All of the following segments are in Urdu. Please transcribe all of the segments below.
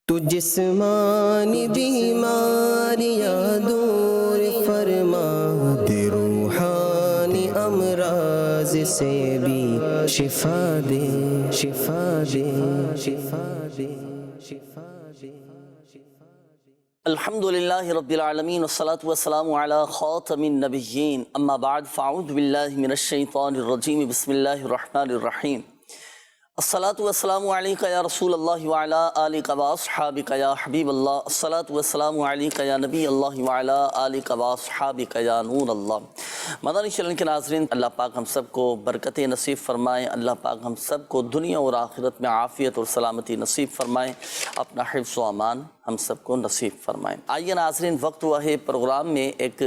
تو جسمانی بیماریاں دور فرما دے، روحانی امراض سے بھی شفا دے، شفا دے، شفا دے، شفا دے۔ الحمدللہ رب العالمین والصلاة والسلام علی خاتم النبیین، اما بعد فاعوذ باللہ من الشیطان الرجیم، بسم اللہ الرحمن الرحیم۔ الصلاة والسلام علیک یا رسول اللہ وعلی آلک واصحابک یا حبیب اللہ، الصلاة والسلام علیک یا نبی اللہ وعلی آلک واصحابک یا نور اللہ۔ مدنی چینل کے ناظرین، اللہ پاک ہم سب کو برکتیں نصیب فرمائیں، اللہ پاک ہم سب کو دنیا اور آخرت میں عافیت اور سلامتی نصیب فرمائیں، اپنا حفظ و امان ہم سب کو نصیب فرمائیں۔ آئیے ناظرین، وقت ہوا ہے پروگرام میں ایک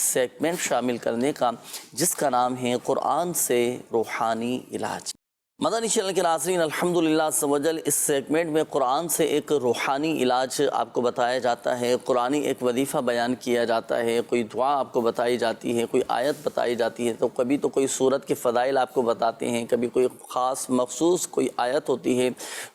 سیگمنٹ شامل کرنے کا جس کا نام ہے قرآن سے روحانی علاج۔ مدنی چینل کے ناظرین، الحمدللہ عز و جل اس سیگمنٹ میں قرآن سے ایک روحانی علاج آپ کو بتایا جاتا ہے، قرآنی ایک وظیفہ بیان کیا جاتا ہے، کوئی دعا آپ کو بتائی جاتی ہے، کوئی آیت بتائی جاتی ہے، تو کبھی تو کوئی سورت کے فضائل آپ کو بتاتے ہیں، کبھی کوئی خاص مخصوص کوئی آیت ہوتی ہے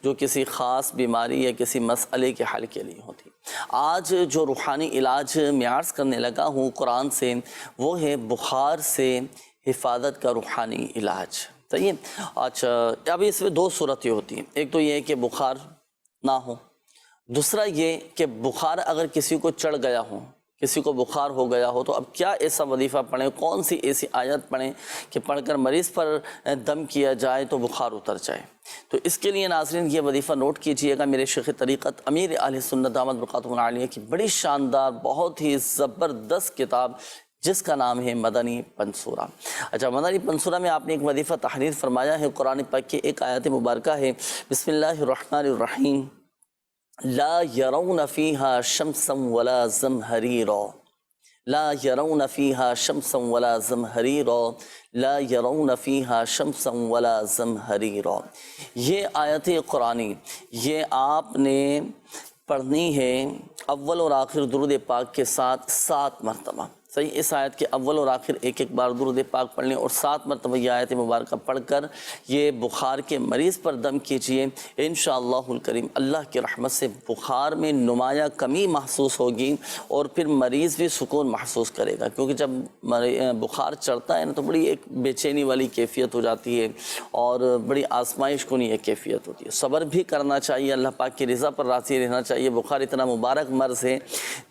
جو کسی خاص بیماری یا کسی مسئلے کے حل کے لیے ہوتی ہے۔ آج جو روحانی علاج میں عرض کرنے لگا ہوں قرآن سے، وہ ہے بخار سے حفاظت کا روحانی علاج۔ صحیح ہے؟ اچھا، ابھی اس میں دو صورتیں ہوتی ہیں، ایک تو یہ ہے کہ بخار نہ ہو، دوسرا یہ کہ بخار اگر کسی کو چڑھ گیا ہو، کسی کو بخار ہو گیا ہو، تو اب کیا ایسا وظیفہ پڑھیں، کون سی ایسی آیت پڑھیں کہ پڑھ کر مریض پر دم کیا جائے تو بخار اتر جائے۔ تو اس کے لیے ناظرین یہ وظیفہ نوٹ کیجئے گا، میرے شیخ طریقت امیر اہل سنت دامت برکاتہ العالیہ کی بڑی شاندار بہت ہی زبردست کتاب جس کا نام ہے مدنی پنسورہ۔ اچھا، مدنی پنسورہ میں آپ نے ایک وظیفہ تحریر فرمایا ہے، قرآن پاک کی ایک آیت مبارکہ ہے، بسم اللہ الرحمن الرحیم، لا يرون فيها شمسا ولا زمهريرا، لا يرون فيها شمسا ولا زمهريرا، لا يرون فيها شمسا ولا زمهريرا۔ یہ آیت قرآنی یہ آپ نے پڑھنی ہے اول اور آخر درود پاک کے ساتھ 7 مرتبہ۔ صحیح، اس آیت کے اول اور آخر ایک ایک بار درود پاک پڑھ لیں اور 7 مرتبہ یہ آیت مبارکہ پڑھ کر یہ بخار کے مریض پر دم کیجئے، انشاءاللہ الکریم اللہ کی رحمت سے بخار میں نمایاں کمی محسوس ہوگی اور پھر مریض بھی سکون محسوس کرے گا، کیونکہ جب بخار چڑھتا ہے نا تو بڑی ایک بے چینی والی کیفیت ہو جاتی ہے اور بڑی آزمائش کنی ایک کیفیت ہوتی ہے۔ صبر بھی کرنا چاہیے، اللہ پاک کی رضا پر راضی رہنا چاہیے۔ بخار اتنا مبارک مرض ہے،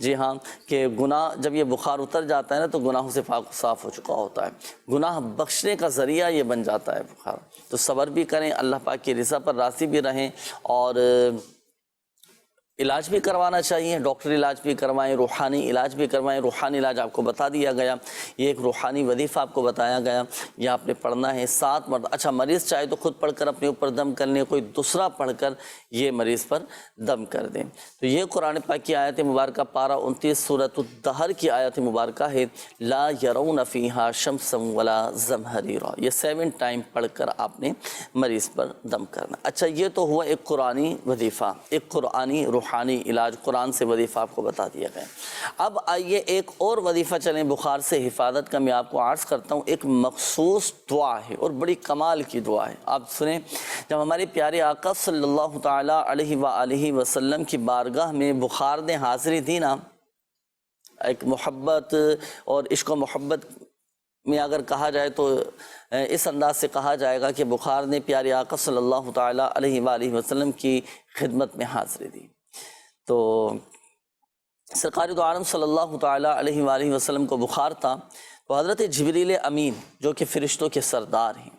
جی ہاں، کہ گناہ جب یہ بخار اتر جاتا ہے نا تو گناہوں سے پاک و صاف ہو چکا ہوتا ہے، گناہ بخشنے کا ذریعہ یہ بن جاتا ہے بخار۔ تو صبر بھی کریں، اللہ پاک کی رضا پر راضی بھی رہیں اور علاج بھی کروانا چاہیے، ڈاکٹر علاج بھی کروائیں، روحانی علاج بھی کروائیں۔ روحانی علاج آپ کو بتا دیا گیا، یہ ایک روحانی وظیفہ آپ کو بتایا گیا، یہ آپ نے پڑھنا ہے 7 مرتبہ۔ اچھا، مریض چاہے تو خود پڑھ کر اپنے اوپر دم کر لیں، کوئی دوسرا پڑھ کر یہ مریض پر دم کر دیں۔ تو یہ قرآن پاک کی آیت مبارکہ پارہ 29 سورۃ الدہر کی آیت مبارکہ ہے، لا يرون فیہا شمسا ولا زمہریرا۔ یہ 7 ٹائم پڑھ کر آپ نے مریض پر دم کرنا۔ اچھا، یہ تو ہوا ایک قرآنی وظیفہ، ایک قرآنی روحانی علاج، قرآن سے وظیفہ آپ کو بتا دیا گیا۔ اب آئیے ایک اور وظیفہ چلیں بخار سے حفاظت کا، میں آپ کو عرض کرتا ہوں، ایک مخصوص دعا ہے اور بڑی کمال کی دعا ہے۔ آپ سنیں، جب ہمارے پیارے آقا صلی اللہ تعالیٰ علیہ وآلہ وسلم کی بارگاہ میں بخار نے حاضری دی نا، ایک محبت اور عشق و محبت میں اگر کہا جائے تو اس انداز سے کہا جائے گا کہ بخار نے پیارے آقا صلی اللہ تعالیٰ علیہ وآلہ وسلم کی خدمت میں حاضری دی۔ تو سرکار دو عالم صلی اللہ تعالیٰ علیہ وآلہ وسلم کو بخار تھا، تو حضرت جبریل امین جو کہ فرشتوں کے سردار ہیں،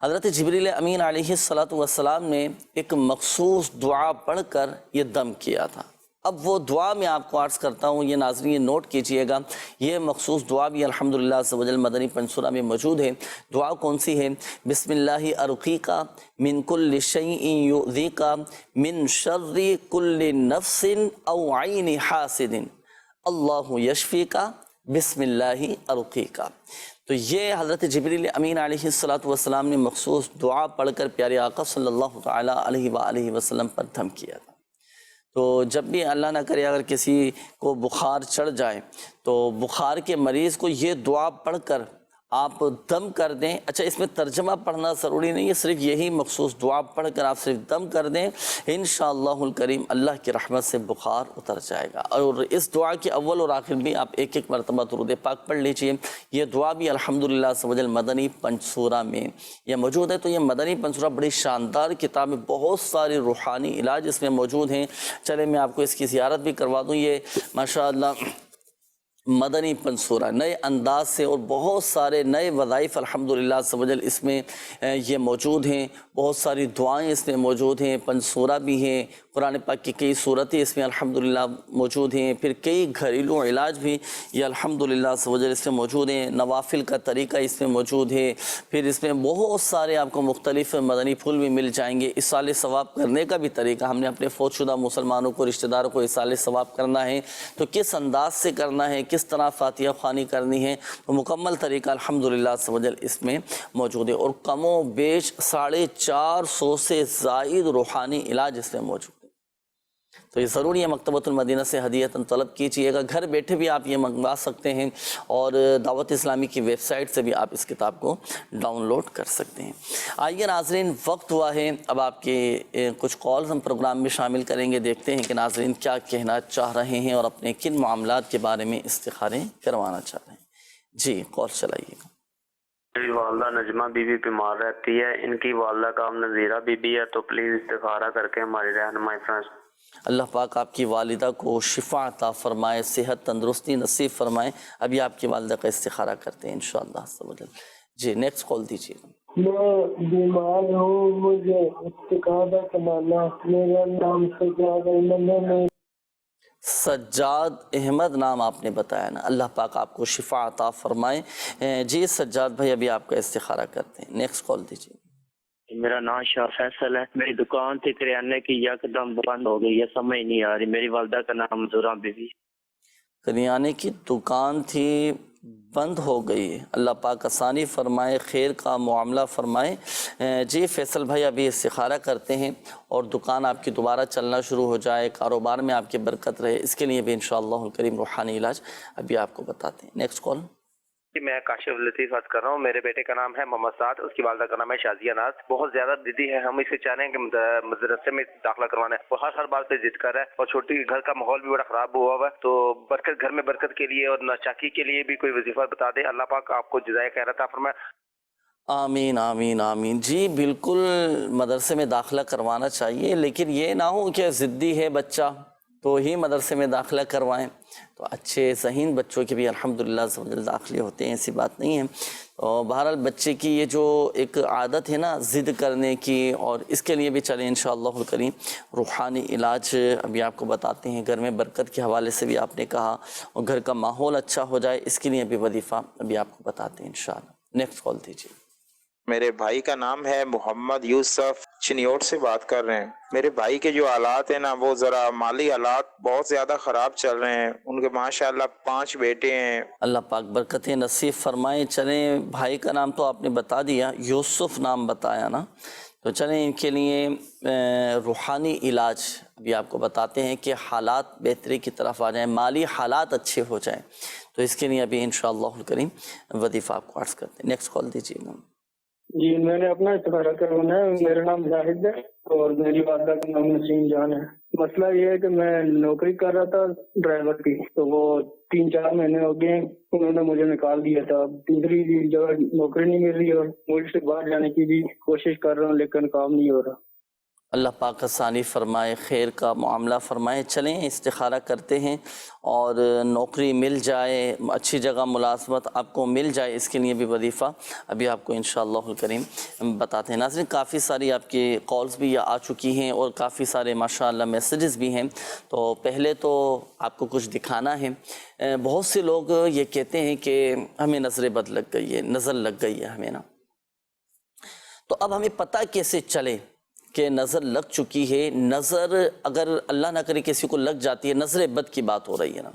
حضرت جبریل امین علیہ السلام نے ایک مخصوص دعا پڑھ کر یہ دم کیا تھا۔ اب وہ دعا میں آپ کو عرض کرتا ہوں، یہ ناظرین نوٹ کیجئے گا، یہ مخصوص دعا بھی الحمدللہ عز و جل مدنی پنسورہ میں موجود ہے۔ دعا کون سی ہے؟ بسم اللہ ارقیک من کل شیء یؤذیک من شر کل نفس او عین حاسد اللہ یشفیک بسم اللہ ارقیک۔ تو یہ حضرت جبریل امین علیہ السلام نے مخصوص دعا پڑھ کر پیارے آقا صلی اللہ تعالیٰ علیہ وآلہ وسلم پر دم کیا تھا۔ تو جب بھی اللہ نہ کرے اگر کسی کو بخار چڑھ جائے تو بخار کے مریض کو یہ دعا پڑھ کر آپ دم کر دیں. اچھا اس میں ترجمہ پڑھنا ضروری نہیں ہے, صرف یہی مخصوص دعا پڑھ کر آپ صرف دم کر دیں, انشاءاللہ الکریم اللہ کی رحمت سے بخار اتر جائے گا. اور اس دعا کے اول اور آخر بھی آپ ایک ایک مرتبہ درود پاک پڑھ لیجئے. یہ دعا بھی الحمدللہ عز و جل مدنی پنجسورہ میں یہ موجود ہے. تو یہ مدنی پنجسورہ بڑی شاندار کتاب ہے, بہت سارے روحانی علاج اس میں موجود ہیں. چلے میں آپ کو اس کی زیارت بھی کروا دوں. یہ ماشاءاللہ مدنی پنجسورہ نئے انداز سے اور بہت سارے نئے وظائف الحمدللہ عز و جل اس میں یہ موجود ہیں. بہت ساری دعائیں اس میں موجود ہیں, پنجسورہ بھی ہیں, قرآن پاک کی کئی صورتیں اس میں الحمدللہ موجود ہیں, پھر کئی گھریلو علاج بھی یہ الحمدللہ عز و جل اس میں موجود ہیں, نوافل کا طریقہ اس میں موجود ہے. پھر اس میں بہت سارے آپ کو مختلف مدنی پھول بھی مل جائیں گے. اصال ثواب کرنے کا بھی طریقہ, ہم نے اپنے فوت شدہ مسلمانوں کو رشتہ داروں کو اصال ثواب کرنا ہے تو کس انداز سے کرنا ہے, کس طرح فاتحہ خوانی کرنی ہے, تو مکمل طریقہ الحمدللہ عز و جل اس میں موجود ہے. اور کم و بیش 450 سے زائد روحانی علاج اس میں موجود ہے. تو یہ ضروری ہے مکتبۃ المدینہ سے ہدیۃً طلب کیجئے گا. گھر بیٹھے بھی آپ یہ منگوا سکتے ہیں اور دعوت اسلامی کی ویب سائٹ سے بھی آپ اس کتاب کو ڈاؤن لوڈ کر سکتے ہیں. آئیے ناظرین, وقت ہوا ہے اب آپ کے کچھ کالز ہم پروگرام میں شامل کریں گے. دیکھتے ہیں کہ ناظرین کیا کہنا چاہ رہے ہیں اور اپنے کن معاملات کے بارے میں استخارے کروانا چاہ رہے ہیں. جی کال چلائیے گا. میری والدہ نجمہ بی بی بیمار رہتی ہے. ان کی والدہ کا نام نذیرہ بی بی ہے, تو پلیز استخارہ کر کے ہماری رہنمائی فرمائیں. اللہ پاک آپ کی والدہ کو شفا عطا فرمائے, صحت تندرستی نصیب فرمائے. ابھی آپ کی والدہ کا استخارہ کرتے ہیں انشاءاللہ. جی نیکسٹ کال دیجیے. میں بیمار ہوں, مجھے استخارہ کرانا. میرا نام سجاد احمد ہے. سجاد احمد نام آپ نے بتایا نا, اللہ پاک آپ کو شفا عطا فرمائے. جی سجاد بھائی ابھی آپ کا استخارہ کرتے ہیں. نیکسٹ کال دیجیے. میرا نام شاہ فیصل ہے. میری دکان تھی کریانے کی, یکدم بند ہو گئی ہے, سمجھ نہیں آ رہی. میری والدہ کا نام زورا بی بی. کریانے کی دکان تھی بند ہو گئی, اللہ پاک آسانی فرمائے, خیر کا معاملہ فرمائے. جی فیصل بھائی ابھی استخارہ کرتے ہیں اور دکان آپ کی دوبارہ چلنا شروع ہو جائے, کاروبار میں آپ کی برکت رہے, اس کے لیے بھی انشاءاللہ الکریم روحانی علاج ابھی آپ کو بتاتے ہیں. Next call. میں کاشف لطیف بات کر رہا ہوں. میرے بیٹے کا نام ہے محمد سعد, اس کی والدہ کا نام ہے شازیہ ناز. بہت زیادہ ضدی ہے, ہم اسے چاہ رہے ہیں کہ مدرسے میں داخلہ کروانا ہے. وہ ہر بات پہ ضد کر رہا ہے, اور چھوٹی گھر کا ماحول بھی بڑا خراب ہوا ہوا ہے. تو برکت, گھر میں برکت کے لیے اور ناچاکی کے لیے بھی کوئی وظیفہ بتا دے. اللہ پاک آپ کو جزائے خیر عطا فرمائے. آمین آمین آمین. جی بالکل مدرسے میں داخلہ کروانا چاہیے, لیکن یہ نہ ہو کہ ضدی ہے بچہ تو ہی مدرسے میں داخلہ کروائیں. تو اچھے ذہین بچوں کے بھی الحمدللہ داخلے ہوتے ہیں, ایسی بات نہیں ہے. اور بہرحال بچے کی یہ جو ایک عادت ہے نا ضد کرنے کی, اور اس کے لیے بھی چلیں انشاءاللہ الکریم روحانی علاج ابھی آپ کو بتاتے ہیں. گھر میں برکت کے حوالے سے بھی آپ نے کہا, اور گھر کا ماحول اچھا ہو جائے, اس کے لیے بھی وظیفہ ابھی آپ کو بتاتے ہیں انشاءاللہ. نیکسٹ کال دیجیے. میرے بھائی کا نام ہے محمد یوسف, چنیوٹ سے بات کر رہے ہیں. میرے بھائی کے جو حالات ہیں نا, وہ ذرا مالی حالات بہت زیادہ خراب چل رہے ہیں. ان کے ماشاءاللہ 5 بیٹے ہیں. اللہ پاک برکتیں نصیب فرمائے. چلیں بھائی کا نام تو آپ نے بتا دیا, یوسف نام بتایا نا, تو چلیں ان کے لیے روحانی علاج ابھی آپ کو بتاتے ہیں کہ حالات بہتری کی طرف آ جائیں, مالی حالات اچھے ہو جائیں. تو اس کے لیے ابھی انشاءاللہ الکریم وظیفہ آپ کو عرض کرتے ہیں. نیکسٹ کال دیجیے گا. جی میں نے اپنا استخارہ کروانا ہے. میرا نام زاہد ہے اور میری والدہ کا نام نسیم جان ہے. مسئلہ یہ ہے کہ میں نوکری کر رہا تھا ڈرائیور کی, تو وہ 3-4 مہینے ہو گئے انہوں نے مجھے نکال دیا تھا. دوسری جگہ نوکری نہیں مل رہی, اور ملک سے باہر جانے کی بھی کوشش کر رہا ہوں, لیکن کام نہیں ہو رہا. اللہ پاک آسانی فرمائے, خیر کا معاملہ فرمائے. چلیں استخارہ کرتے ہیں اور نوکری مل جائے, اچھی جگہ ملازمت آپ کو مل جائے, اس کے لیے بھی وظیفہ ابھی آپ کو انشاءاللہ الکریم بتاتے ہیں. ناظرین کافی ساری آپ کی کالز بھی آ چکی ہیں اور کافی سارے ماشاءاللہ میسیجز بھی ہیں. تو پہلے تو آپ کو کچھ دکھانا ہے. بہت سے لوگ یہ کہتے ہیں کہ ہمیں نظر بد لگ گئی ہے, نظر لگ گئی ہے ہمیں نا. تو اب ہمیں پتہ کیسے چلے کہ نظر لگ چکی ہے؟ نظر اگر اللہ نہ کرے کسی کو لگ جاتی ہے, نظر بد کی بات ہو رہی ہے نا,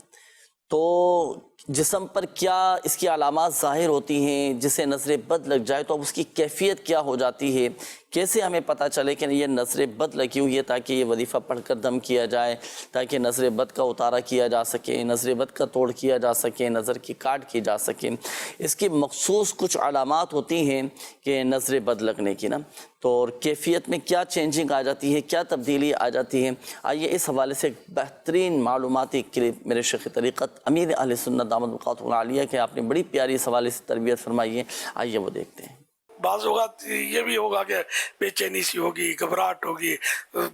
تو جسم پر کیا اس کی علامات ظاہر ہوتی ہیں؟ جسے نظر بد لگ جائے تو اب اس کی کیفیت کیا ہو جاتی ہے؟ کیسے ہمیں پتہ چلے کہ یہ نظر بد لگی ہوئی ہے تاکہ یہ وظیفہ پڑھ کر دم کیا جائے، تاکہ نظر بد کا اتارا کیا جا سکے، نظر بد کا توڑ کیا جا سکے، نظر کی کاٹ کی جا سکے؟ اس کی مخصوص کچھ علامات ہوتی ہیں کہ نظر بد لگنے کی نا، تو اور کیفیت میں کیا چینجنگ آ جاتی ہے، کیا تبدیلی آ جاتی ہے؟ آئیے اس حوالے سے ایک بہترین معلوماتی کلپ میرے شیخ طریقت امیر اہل سنت دامت برکاتہ العالیہ کہ آپ نے بڑی پیاری اس حوالے سے تربیت فرمائی ہے، آئیے وہ دیکھتے ہیں۔ بعض اوقات یہ بھی ہوگا کہ بے چینی سی ہوگی، گھبراہٹ ہوگی،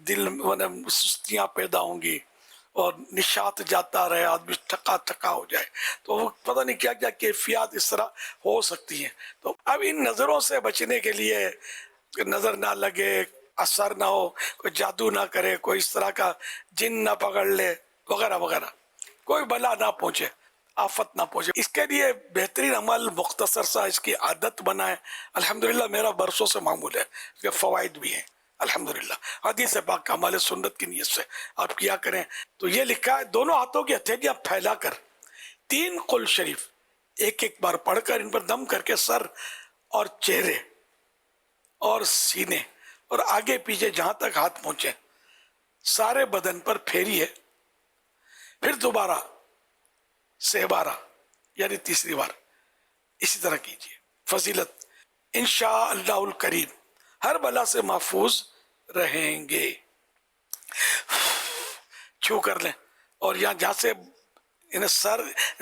دل میں سستیاں پیدا ہوں گی اور نشاط جاتا رہے، آدمی تھکا ہو جائے، تو وہ پتہ نہیں کیا کیا کیفیات اس طرح ہو سکتی ہیں۔ تو اب ان نظروں سے بچنے کے لیے کہ نظر نہ لگے، اثر نہ ہو، کوئی جادو نہ کرے، کوئی اس طرح کا جن نہ پکڑ لے وغیرہ وغیرہ، کوئی بلا نہ پہنچے، آفت نہ پہنچے، اس کے لیے بہترین عمل مختصر سا اس کی عادت بنائے۔ الحمدللہ میرا برسوں سے معمول ہے، اس کے فوائد بھی ہیں الحمدللہ، حدیث پاک کا عمل سنت کی نیت سے آپ کیا کریں۔ تو یہ لکھا ہے دونوں ہاتھوں کی ہتھیلیاں پھیلا کر 3 قل شریف ایک ایک بار پڑھ کر ان پر دم کر کے سر اور چہرے اور سینے اور آگے پیچھے جہاں تک ہاتھ پہنچے سارے بدن پر پھیریے، پھر دوبارہ 6 بارہ یعنی تیسری بار اسی طرح کیجیے۔ فضیلت انشاءاللہ الکریم ہر بلا سے محفوظ رہیں گے۔ چھو کر لیں، اور جہاں سے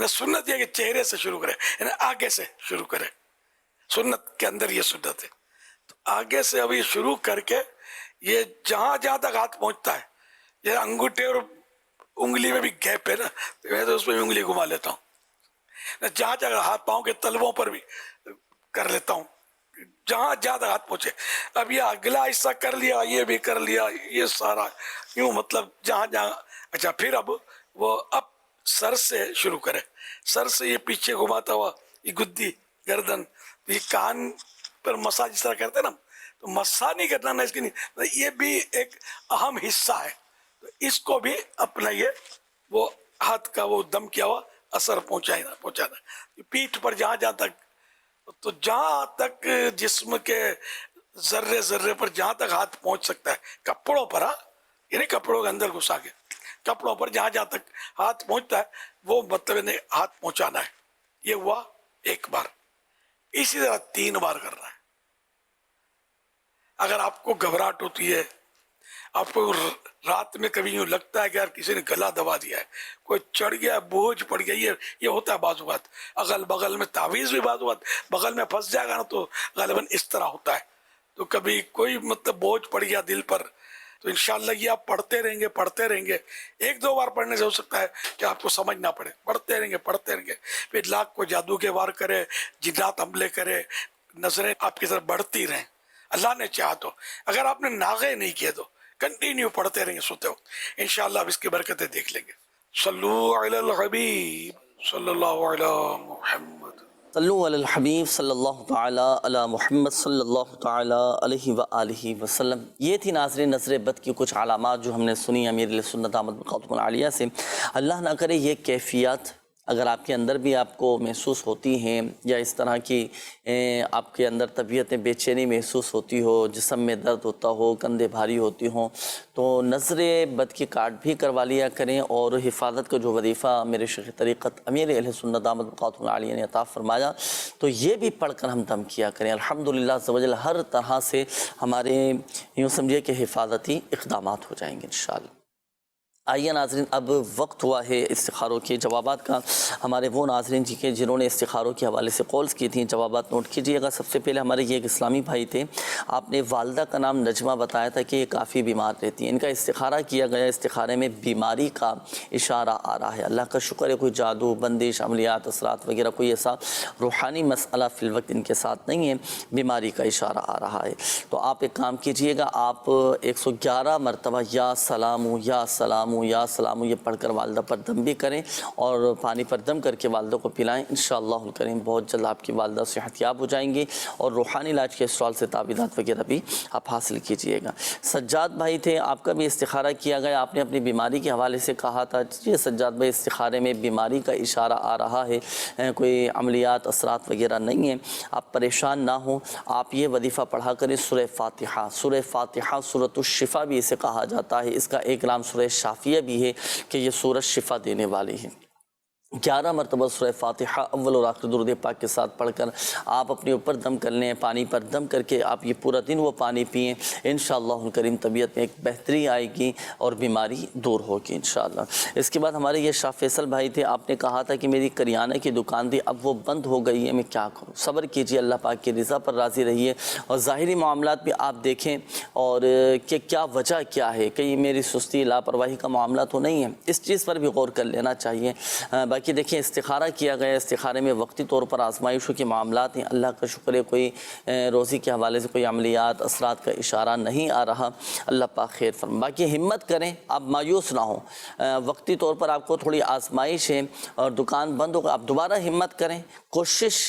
سنت یہ کہ چہرے سے شروع کرے، آگے سے شروع کرے، سنت کے اندر یہ سنت ہے۔ تو آگے سے ابھی شروع کر کے یہ جہاں تک ہاتھ پہنچتا ہے، یہ انگوٹھے اور انگلی میں بھی گیپ ہے نا، میں تو اس میں انگلی گھما لیتا ہوں، جہاں ہاتھ پاؤں کے تلووں پر بھی کر لیتا ہوں، جہاں تک ہاتھ پہنچے۔ اب یہ اگلا حصہ کر لیا، یہ بھی کر لیا، یہ سارا یوں مطلب جہاں اچھا پھر اب سر سے شروع کرے، سر سے یہ پیچھے گھماتا ہوا، یہ گدی گردن، یہ کان پر مساج اس طرح کرتے نا، تو مسا نہیں کرنا نا، اس کی نہیں، یہ بھی ایک اہم حصہ ہے، تو اس کو بھی اپنا یہ وہ ہاتھ کا وہ دم کیا ہوا اثر پہنچانا۔ پیٹھ پر جہاں تک، تو جہاں تک جسم کے ذرے پر جہاں تک ہاتھ پہنچ سکتا ہے، کپڑوں پر، یعنی کپڑوں کے اندر گھسا کے کپڑوں پر جہاں تک ہاتھ پہنچتا ہے وہ مطلب ہاتھ پہنچانا ہے۔ یہ ہوا 1 بار، اسی طرح 3 بار کرنا ہے۔ اگر آپ کو گھبراہٹ ہوتی ہے، آپ کو رات میں کبھی یوں لگتا ہے کہ یار کسی نے گلا دبا دیا ہے، کوئی چڑھ گیا، بوجھ پڑ گیا، یہ ہوتا ہے بعض اوقات، اگل بغل میں تعویذ بھی بعض اوقات بغل میں پھنس جائے گا نا، تو غالباً اس طرح ہوتا ہے۔ تو کبھی کوئی مطلب بوجھ پڑ گیا دل پر، تو انشاءاللہ یہ آپ پڑھتے رہیں گے 1-2 بار پڑھنے سے ہو سکتا ہے کہ آپ کو سمجھ نہ پڑے، پڑھتے رہیں گے، پھر لاکھ کو جادو کے وار کرے، جنات حملے کرے، نظریں آپ کی طرف بڑھتی رہیں، اللہ نے چاہا تو۔ اگر آپ نے ناغے نہیں کیے تو کنٹینیو پڑھتے رہیں گے سوتے وقت، انشاءاللہ آپ اس کی برکتیں دیکھ لیں گے۔ صلو علی الحبیب صلی اللہ علی محمد، صلو علی الحبیب صلی اللہ تعالی علی محمد صلی اللہ تعالی علیہ وآلہ وسلم۔ یہ تھی ناظرین نظر بد کی کچھ علامات جو ہم نے سنی امیر اہل سنت دامت برکاتہ العالیہ سے۔ اللہ نہ کرے یہ کیفیات اگر آپ کے اندر بھی آپ کو محسوس ہوتی ہیں، یا اس طرح کی آپ کے اندر طبیعت بے چینی محسوس ہوتی ہو، جسم میں درد ہوتا ہو، کندھے بھاری ہوتی ہوں، تو نظر بد کی کاٹ بھی کروا لیا کریں، اور حفاظت کا جو وظیفہ میرے شیخ طریقت امیر اہل سنت دامت برکاتہ العالیہ نے عطا فرمایا، تو یہ بھی پڑھ کر ہم دم کیا کریں۔ الحمدللہ عز و جل ہر طرح سے ہمارے یوں سمجھے کہ حفاظتی اقدامات ہو جائیں گے انشاءاللہ۔ آئیے ناظرین، اب وقت ہوا ہے استخاروں کے جوابات کا۔ ہمارے وہ ناظرین جی کے جنہوں نے استخاروں کے حوالے سے کالز کی تھیں، جوابات نوٹ کیجئے گا۔ سب سے پہلے ہمارے یہ ایک اسلامی بھائی تھے، آپ نے والدہ کا نام نجمہ بتایا تھا کہ یہ کافی بیمار رہتی ہیں، ان کا استخارہ کیا گیا، استخارے میں بیماری کا اشارہ آ رہا ہے۔ اللہ کا شکر ہے کوئی جادو، بندش، عملیات، اثرات وغیرہ کوئی ایسا روحانی مسئلہ فی الوقت ان کے ساتھ نہیں ہے، بیماری کا اشارہ آ رہا ہے۔ تو آپ ایک کام کیجئے گا، آپ 111 مرتبہ یا سلام یا سلام یا سلام یہ پڑھ کر والدہ پر دم بھی کریں اور پانی پر دم کر کے والدہ کو پلائیں، انشاءاللہ الکریم بہت جلد آپ کی والدہ صحت یاب ہو جائیں گی، اور روحانی علاج کے اسٹال سے تعویذات وغیرہ بھی آپ حاصل کیجئے گا۔ سجاد بھائی تھے، آپ کا بھی استخارہ کیا گیا، آپ نے اپنی بیماری کے حوالے سے کہا تھا جی سجاد بھائی استخارے میں بیماری کا اشارہ آ رہا ہے، کوئی عملیات اثرات وغیرہ نہیں ہیں، آپ پریشان نہ ہوں، آپ یہ وظیفہ پڑھا کریں سورہ فاتحہ۔ سورہ فاتحہ سورۃ الشفا بھی اسے کہا جاتا ہے، اس کا ایک نام سورہ شافیہ بھی ہے کہ یہ سورۃ شفا دینے والی ہے۔ 11 مرتبہ سورہ فاتحہ اول اور آخر درود پاک کے ساتھ پڑھ کر آپ اپنے اوپر دم کر لیں، پانی پر دم کر کے آپ یہ پورا دن وہ پانی پئیں، انشاءاللہ الکریم طبیعت میں ایک بہتری آئے گی اور بیماری دور ہوگی انشاءاللہ۔ اس کے بعد ہمارے یہ شاہ فیصل بھائی تھے، آپ نے کہا تھا کہ میری کریانہ کی دکان تھی اب وہ بند ہو گئی ہے، میں کیا کروں؟ صبر کیجیے، اللہ پاک کی رضا پر راضی رہیے، اور ظاہری معاملات بھی آپ دیکھیں اور کہ کیا وجہ کیا ہے، کہیں میری سستی لاپرواہی کا معاملہ تو نہیں ہے، اس چیز پر بھی غور کر لینا چاہیے۔ باقی دیکھیں استخارہ کیا گیا، استخارے میں وقتی طور پر آزمائشوں کے معاملات ہیں، اللہ کا شکر ہے کوئی روزی کے حوالے سے کوئی عملیات اثرات کا اشارہ نہیں آ رہا، اللہ پاک خیر فرمائے۔ باقی ہمت کریں، آپ مایوس نہ ہوں، وقتی طور پر آپ کو تھوڑی آزمائش ہے اور دکان بند ہوگا، آپ دوبارہ ہمت کریں، کوشش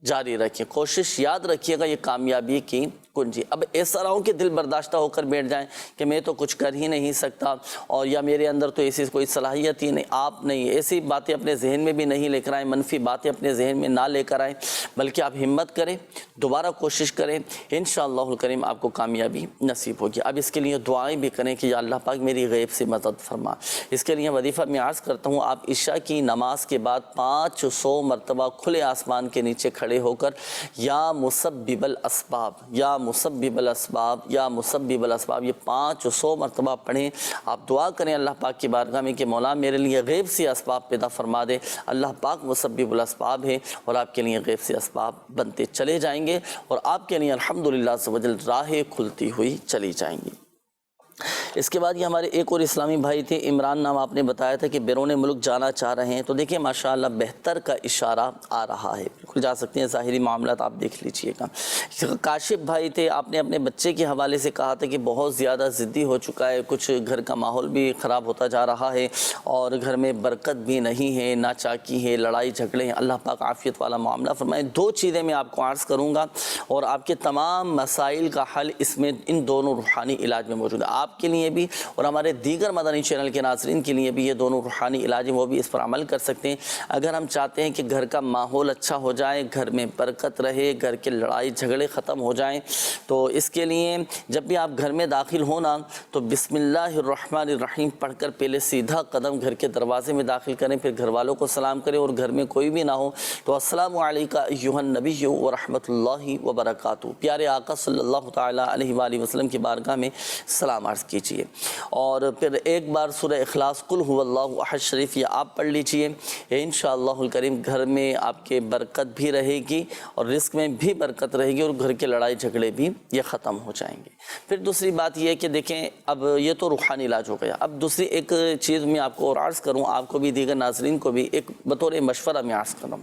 جاری رکھیں، کوشش یاد رکھیے گا یہ کامیابی کی کنجی۔ اب ایسا نہ ہو کہ دل برداشتہ ہو کر بیٹھ جائیں کہ میں تو کچھ کر ہی نہیں سکتا، اور یا میرے اندر تو ایسی کوئی صلاحیت ہی نہیں، آپ نہیں، ایسی باتیں اپنے ذہن میں بھی نہیں لے کر آئیں، منفی باتیں اپنے ذہن میں نہ لے کر آئیں، بلکہ آپ ہمت کریں، دوبارہ کوشش کریں، انشاءاللہ الکریم آپ کو کامیابی نصیب ہوگی۔ اب اس کے لیے دعائیں بھی کریں کہ یا اللہ پاک میری غیب سے مدد فرما۔ اس کے لیے وظیفہ میں عرض کرتا ہوں، آپ عشاء کی نماز کے بعد 500 مرتبہ کھلے آسمان کے نیچے کھڑے ہو کر یا مسبب الاسباب، یا مسبب الاسباب، یا مسبب الاسباب، یہ 500 مرتبہ پڑھیں۔ آپ دعا کریں اللہ پاک کی بارگاہ میں کہ مولا میرے لیے غیب سے اسباب پیدا فرما دے، اللہ پاک مسبب الاسباب ہے اور آپ کے لیے غیب سے اسباب بنتے چلے جائیں گے، اور آپ کے لیے الحمدللہ عز و جل راہیں کھلتی ہوئی چلی جائیں گی۔ اس کے بعد یہ ہمارے ایک اور اسلامی بھائی تھے، عمران نام آپ نے بتایا تھا کہ بیرون ملک جانا چاہ رہے ہیں، تو دیکھیں ماشاءاللہ بہتر کا اشارہ آ رہا ہے، بالکل جا سکتے ہیں، ظاہری معاملات آپ دیکھ لیجئے گا۔ کاشف بھائی تھے، آپ نے اپنے بچے کے حوالے سے کہا تھا کہ بہت زیادہ ضدی ہو چکا ہے، کچھ گھر کا ماحول بھی خراب ہوتا جا رہا ہے اور گھر میں برکت بھی نہیں ہے، ناچاکی ہے، لڑائی جھگڑے ہیں، اللہ پاک عافیت والا معاملہ فرمائے۔ 2 چیزیں میں آپ کو عرض کروں گا اور آپ کے تمام مسائل کا حل اس میں ان دونوں روحانی علاج میں موجود ہے، آپ کے لیے بھی اور ہمارے دیگر مدنی چینل کے ناظرین کے لیے بھی یہ دونوں روحانی علاج ہیں، وہ بھی اس پر عمل کر سکتے ہیں۔ اگر ہم چاہتے ہیں کہ گھر کا ماحول اچھا ہو جائے، گھر میں برکت رہے، گھر کے لڑائی جھگڑے ختم ہو جائیں، تو اس کے لیے جب بھی آپ گھر میں داخل ہونا تو بسم اللہ الرحمن الرحیم پڑھ کر پہلے سیدھا قدم گھر کے دروازے میں داخل کریں، پھر گھر والوں کو سلام کریں، اور گھر میں کوئی بھی نہ ہو تو السلام علیکہ ایھا النبی ورحمۃ اللہ وبرکاتہ، پیارے آقا صلی اللہ تعالیٰ علیہ وآلہ وسلم کی بارگاہ میں سلام عرض کیجیے، اور پھر ایک بار سورہ اخلاص قل هو اللہ احد شریف یہ آپ پڑھ لیجئے، انشاءاللہ الکریم گھر میں آپ کے برکت بھی رہے گی اور رزق میں بھی برکت رہے گی، اور گھر کے لڑائی جھگڑے بھی یہ ختم ہو جائیں گے۔ پھر دوسری بات یہ ہے کہ دیکھیں اب یہ تو روحانی علاج ہو گیا، اب دوسری ایک چیز میں آپ کو اور عرض کروں، آپ کو بھی دیگر ناظرین کو بھی ایک بطور مشورہ میں عرض کروں،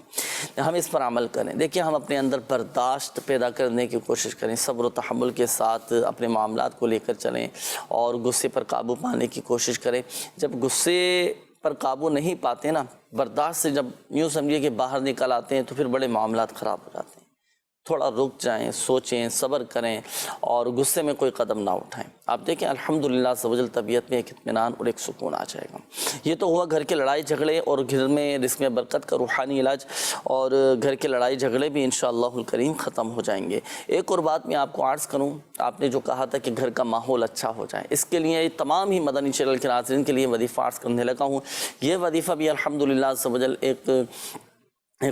ہم اس پر عمل کریں۔ دیکھیں ہم اپنے اندر برداشت پیدا کرنے کی کوشش کریں، صبر و تحمل کے ساتھ اپنے معاملات کو لے کر چلیں، اور غصے پر قابو پانے کی کوشش کریں۔ جب غصے پر قابو نہیں پاتے نا، برداشت سے جب یوں سمجھیے کہ باہر نکل آتے ہیں تو پھر بڑے معاملات خراب ہو جاتے ہیں۔ تھوڑا رک جائیں، سوچیں، صبر کریں اور غصے میں کوئی قدم نہ اٹھائیں۔ آپ دیکھیں الحمدللہ عز و جل طبیعت میں ایک اطمینان اور ایک سکون آ جائے گا۔ یہ تو ہوا گھر کے لڑائی جھگڑے اور گھر میں رزق میں برکت کا روحانی علاج، اور گھر کے لڑائی جھگڑے بھی انشاءاللہ الکریم ختم ہو جائیں گے۔ ایک اور بات میں آپ کو عرض کروں، آپ نے جو کہا تھا کہ گھر کا ماحول اچھا ہو جائے، اس کے لیے تمام ہی مدنی چینل کے ناظرین کے لیے وظیفہ عرض کرنے لگا ہوں۔ یہ وظیفہ بھی الحمدللہ عز و جل ایک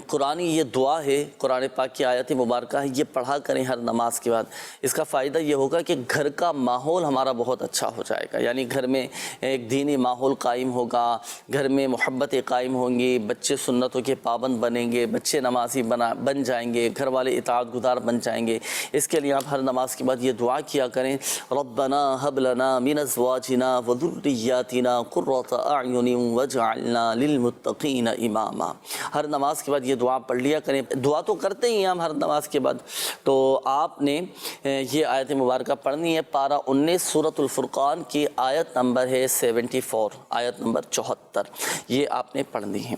قرآنی یہ دعا ہے، قرآن پاک کی آیت مبارکہ ہے، یہ پڑھا کریں ہر نماز کے بعد۔ اس کا فائدہ یہ ہوگا کہ گھر کا ماحول ہمارا بہت اچھا ہو جائے گا، یعنی گھر میں ایک دینی ماحول قائم ہوگا، گھر میں محبتیں قائم ہوں گی، بچے سنتوں کے پابند بنیں گے، بچے نمازی بن جائیں گے، گھر والے اطاعت گزار بن جائیں گے۔ اس کے لیے آپ ہر نماز کے بعد یہ دعا کیا کریں، ربنا هب لنا من ازواجنا وذریاتنا قرۃ اعین واجعلنا للمتقین اماما۔ ہر نماز کے بعد بعد یہ دعا پڑھ لیا کریں. دعا تو کرتے ہی ہیں ہم ہر نماز کے بعد. تو آپ نے یہ آیت مبارکہ پڑھنی ہے. پارہ 19 سورۃ الفرقان کی آیت نمبر ہے 74، آیت نمبر 74، یہ آپ نے پڑھنی ہے.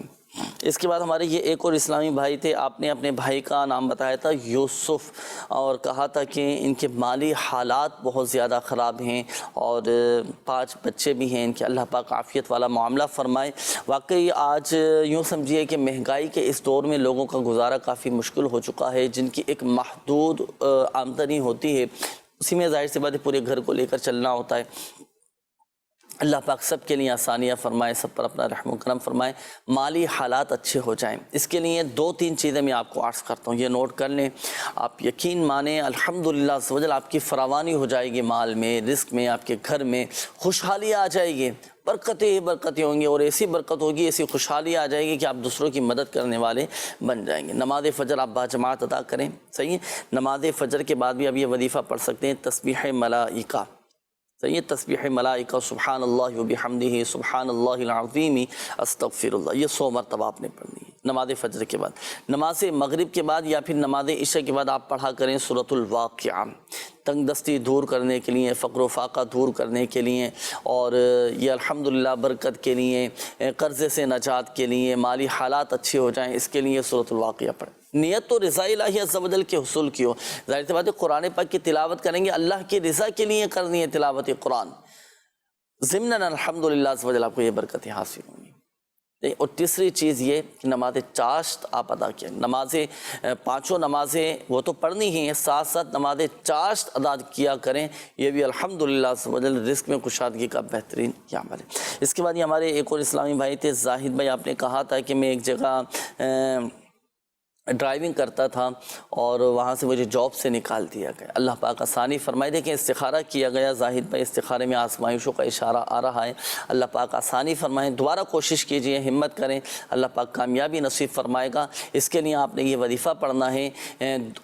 اس کے بعد ہمارے یہ ایک اور اسلامی بھائی تھے. آپ نے اپنے بھائی کا نام بتایا تھا یوسف، اور کہا تھا کہ ان کے مالی حالات بہت زیادہ خراب ہیں اور 5 بچے بھی ہیں. ان کے اللہ پاک عافیت والا معاملہ فرمائے. واقعی آج یوں سمجھیے کہ مہنگائی کے اس دور میں لوگوں کا گزارا کافی مشکل ہو چکا ہے. جن کی ایک محدود آمدنی ہوتی ہے اسی میں ظاہر سی بات ہے پورے گھر کو لے کر چلنا ہوتا ہے. اللہ پاک سب کے لیے آسانیاں فرمائے، سب پر اپنا رحم و کرم فرمائے، مالی حالات اچھے ہو جائیں. اس کے لیے 2-3 چیزیں میں آپ کو عرض کرتا ہوں، یہ نوٹ کر لیں. آپ یقین مانیں الحمدللہ عز و جل آپ کی فراوانی ہو جائے گی، مال میں، رزق میں، آپ کے گھر میں خوشحالی آ جائے گی، برکتیں ہی برکتیں ہوں گی، اور ایسی برکت ہوگی، ایسی خوشحالی آ جائے گی کہ آپ دوسروں کی مدد کرنے والے بن جائیں گے. نماز فجر آپ باجماعت ادا کریں، صحیح ہے. نماز فجر کے بعد بھی آپ یہ وظیفہ پڑھ سکتے ہیں، تسبیح ملائکہ، صحیح ہے. تسبیح ملائکہ سبحان اللہ و بحمدہ سبحان اللہ العظیم استغفر اللہ، یہ 100 مرتبہ آپ نے پڑھنی ہے نماز فجر کے بعد. نماز مغرب کے بعد یا پھر نماز عشاء کے بعد آپ پڑھا کریں سورۃ الواقعہ، تنگ دستی دور کرنے کے لیے، فقر و فاقہ دور کرنے کے لیے، اور یہ الحمدللہ برکت کے لیے، قرضے سے نجات کے لیے، مالی حالات اچھے ہو جائیں، اس کے لیے سورۃ الواقعہ پڑھیں. نیت تو رضا الہی عز و جل کے حصول کی ہو. ظاہر سی بات ہے قرآن پاک کی تلاوت کریں گے اللہ کی رضا کے لیے کرنی ہے تلاوت قرآن، ضمناً الحمدللہ عز و جل آپ کو یہ برکتیں حاصل ہوں گی. اور تیسری چیز یہ کہ نماز چاشت آپ ادا کیا. نمازیں 5 نمازیں وہ تو پڑھنی ہی ہیں، ساتھ ساتھ نماز چاشت ادا کیا کریں. یہ بھی الحمدللہ عز و جل رزق میں کشادگی کا بہترین یہ عمل ہے. اس کے بعد یہ ہمارے ایک اور اسلامی بھائی تھے زاہد بھائی. آپ نے کہا تھا کہ میں ایک جگہ ڈرائیونگ کرتا تھا اور وہاں سے مجھے جاب سے نکال دیا گیا. اللہ پاک آسانی فرمائے. دیکھیں استخارہ کیا گیا زاہد بھائی، استخارے میں آزمائشوں کا اشارہ آ رہا ہے. اللہ پاک آسانی فرمائے. دوبارہ کوشش کیجئے، ہمت کریں، اللہ پاک کامیابی نصیب فرمائے گا. اس کے لیے آپ نے یہ وظیفہ پڑھنا ہے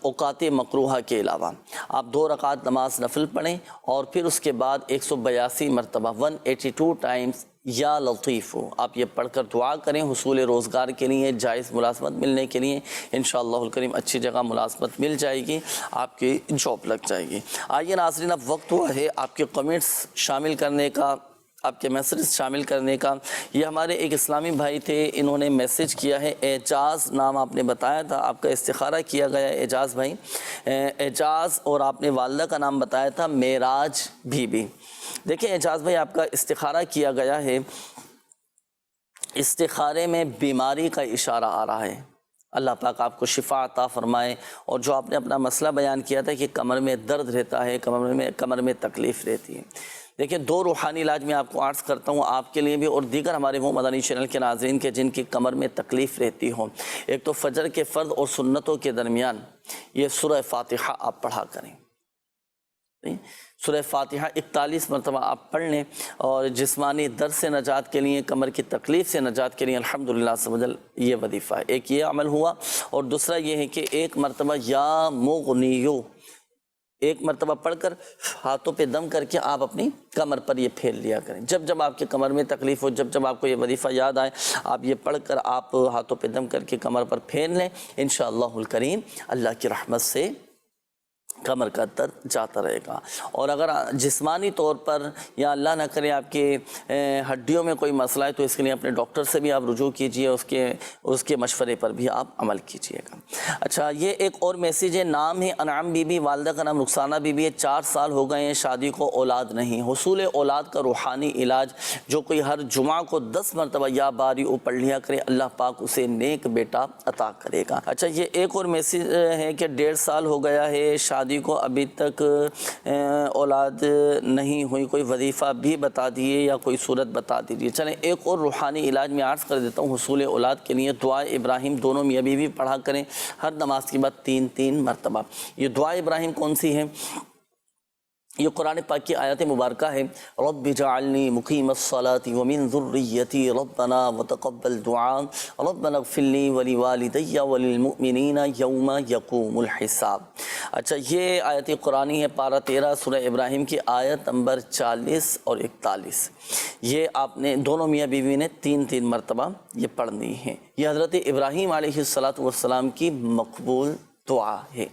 اوقات مکروہہ کے علاوہ. آپ 2 رکعت نماز نفل پڑھیں اور پھر اس کے بعد 182 مرتبہ 182 ٹائمز یا لطیف ہو آپ یہ پڑھ کر دعا کریں حصول روزگار کے لیے، جائز ملازمت ملنے کے لیے. انشاءاللہ الکریم اچھی جگہ ملازمت مل جائے گی، آپ کی جاب لگ جائے گی. آئیے ناظرین اب وقت ہوا ہے آپ کے کمنٹس شامل کرنے کا، آپ کے میسیجز شامل کرنے کا. یہ ہمارے ایک اسلامی بھائی تھے، انہوں نے میسیج کیا ہے. اعجاز نام آپ نے بتایا تھا، آپ کا استخارہ کیا گیا اعجاز بھائی. اعجاز، اور آپ نے والدہ کا نام بتایا تھا معراج بی بی. دیکھیں اعجاز بھائی آپ کا استخارہ کیا گیا ہے، استخارے میں بیماری کا اشارہ آ رہا ہے. اللہ پاک آپ کو شفا عطا فرمائے. اور جو آپ نے اپنا مسئلہ بیان کیا تھا کہ کمر میں درد رہتا ہے، کمر میں تکلیف رہتی ہے. دیکھیں 2 روحانی علاج میں آپ کو عرض کرتا ہوں آپ کے لیے بھی اور دیگر ہمارے وہ مدنی چینل کے ناظرین کے جن کی کمر میں تکلیف رہتی ہو. ایک تو فجر کے فرض اور سنتوں کے درمیان یہ سورہ فاتحہ آپ پڑھا کریں. سورہ فاتحہ 41 مرتبہ آپ پڑھ لیں، اور جسمانی درد سے نجات کے لیے، کمر کی تکلیف سے نجات کے لیے الحمدللہ عز و جل یہ وظیفہ ہے. ایک یہ عمل ہوا، اور دوسرا یہ ہے کہ 1 مرتبہ یا مغنیو 1 مرتبہ پڑھ کر ہاتھوں پہ دم کر کے آپ اپنی کمر پر یہ پھیر لیا کریں. جب جب آپ کے کمر میں تکلیف ہو، جب جب آپ کو یہ وظیفہ یاد آئے، آپ یہ پڑھ کر آپ ہاتھوں پہ دم کر کے کمر پر پھیر لیں. انشاءاللہ الکریم اللہ کی رحمت سے کمر کا درد جاتا رہے گا. اور اگر جسمانی طور پر یا اللہ نہ کرے آپ کے ہڈیوں میں کوئی مسئلہ ہے تو اس کے لیے اپنے ڈاکٹر سے بھی آپ رجوع کیجئے، اس کے مشورے پر بھی آپ عمل کیجئے گا. اچھا یہ ایک اور میسیج ہے. نام ہے انعام بی بی، والدہ کا نام رخسانہ بی بی ہے. 4 سال ہو گئے ہیں شادی کو، اولاد نہیں. حصول اولاد کا روحانی علاج جو کوئی ہر جمعہ کو 10 مرتبہ یا باری او پڑھ لیا کرے، اللہ پاک اسے نیک بیٹا عطا کرے گا. اچھا یہ ایک اور میسیج ہے کہ 1.5 سال ہو گیا ہے شادی کو، ابھی تک اولاد نہیں ہوئی. کوئی وظیفہ بھی بتا دیئے یا کوئی صورت بتا دیجیے. چلیں ایک اور روحانی علاج میں عرض کر دیتا ہوں. حصول اولاد کے لیے دعا ابراہیم دونوں میاں بیوی پڑھا کریں ہر نماز کے بعد 3 مرتبہ. یہ دعا ابراہیم کون سی ہے؟ یہ قرآن پاک کی آیت مبارکہ ہے، رب جعلنی مقیم الصلاۃ ومن ذریتی ربنا وتقبل دعاء ربنا اغفر لی ولوالدی وللمؤمنین یوم یقوم الحساب۔ اچھا، یہ آیت قرآنی ہے، پارہ 13 سورہ ابراہیم کی آیت نمبر 40 اور 41۔ یہ آپ نے دونوں میاں بیوی نے 3 مرتبہ یہ پڑھنی ہے۔ یہ حضرت ابراہیم علیہ السلام کی مقبول دعا ہے،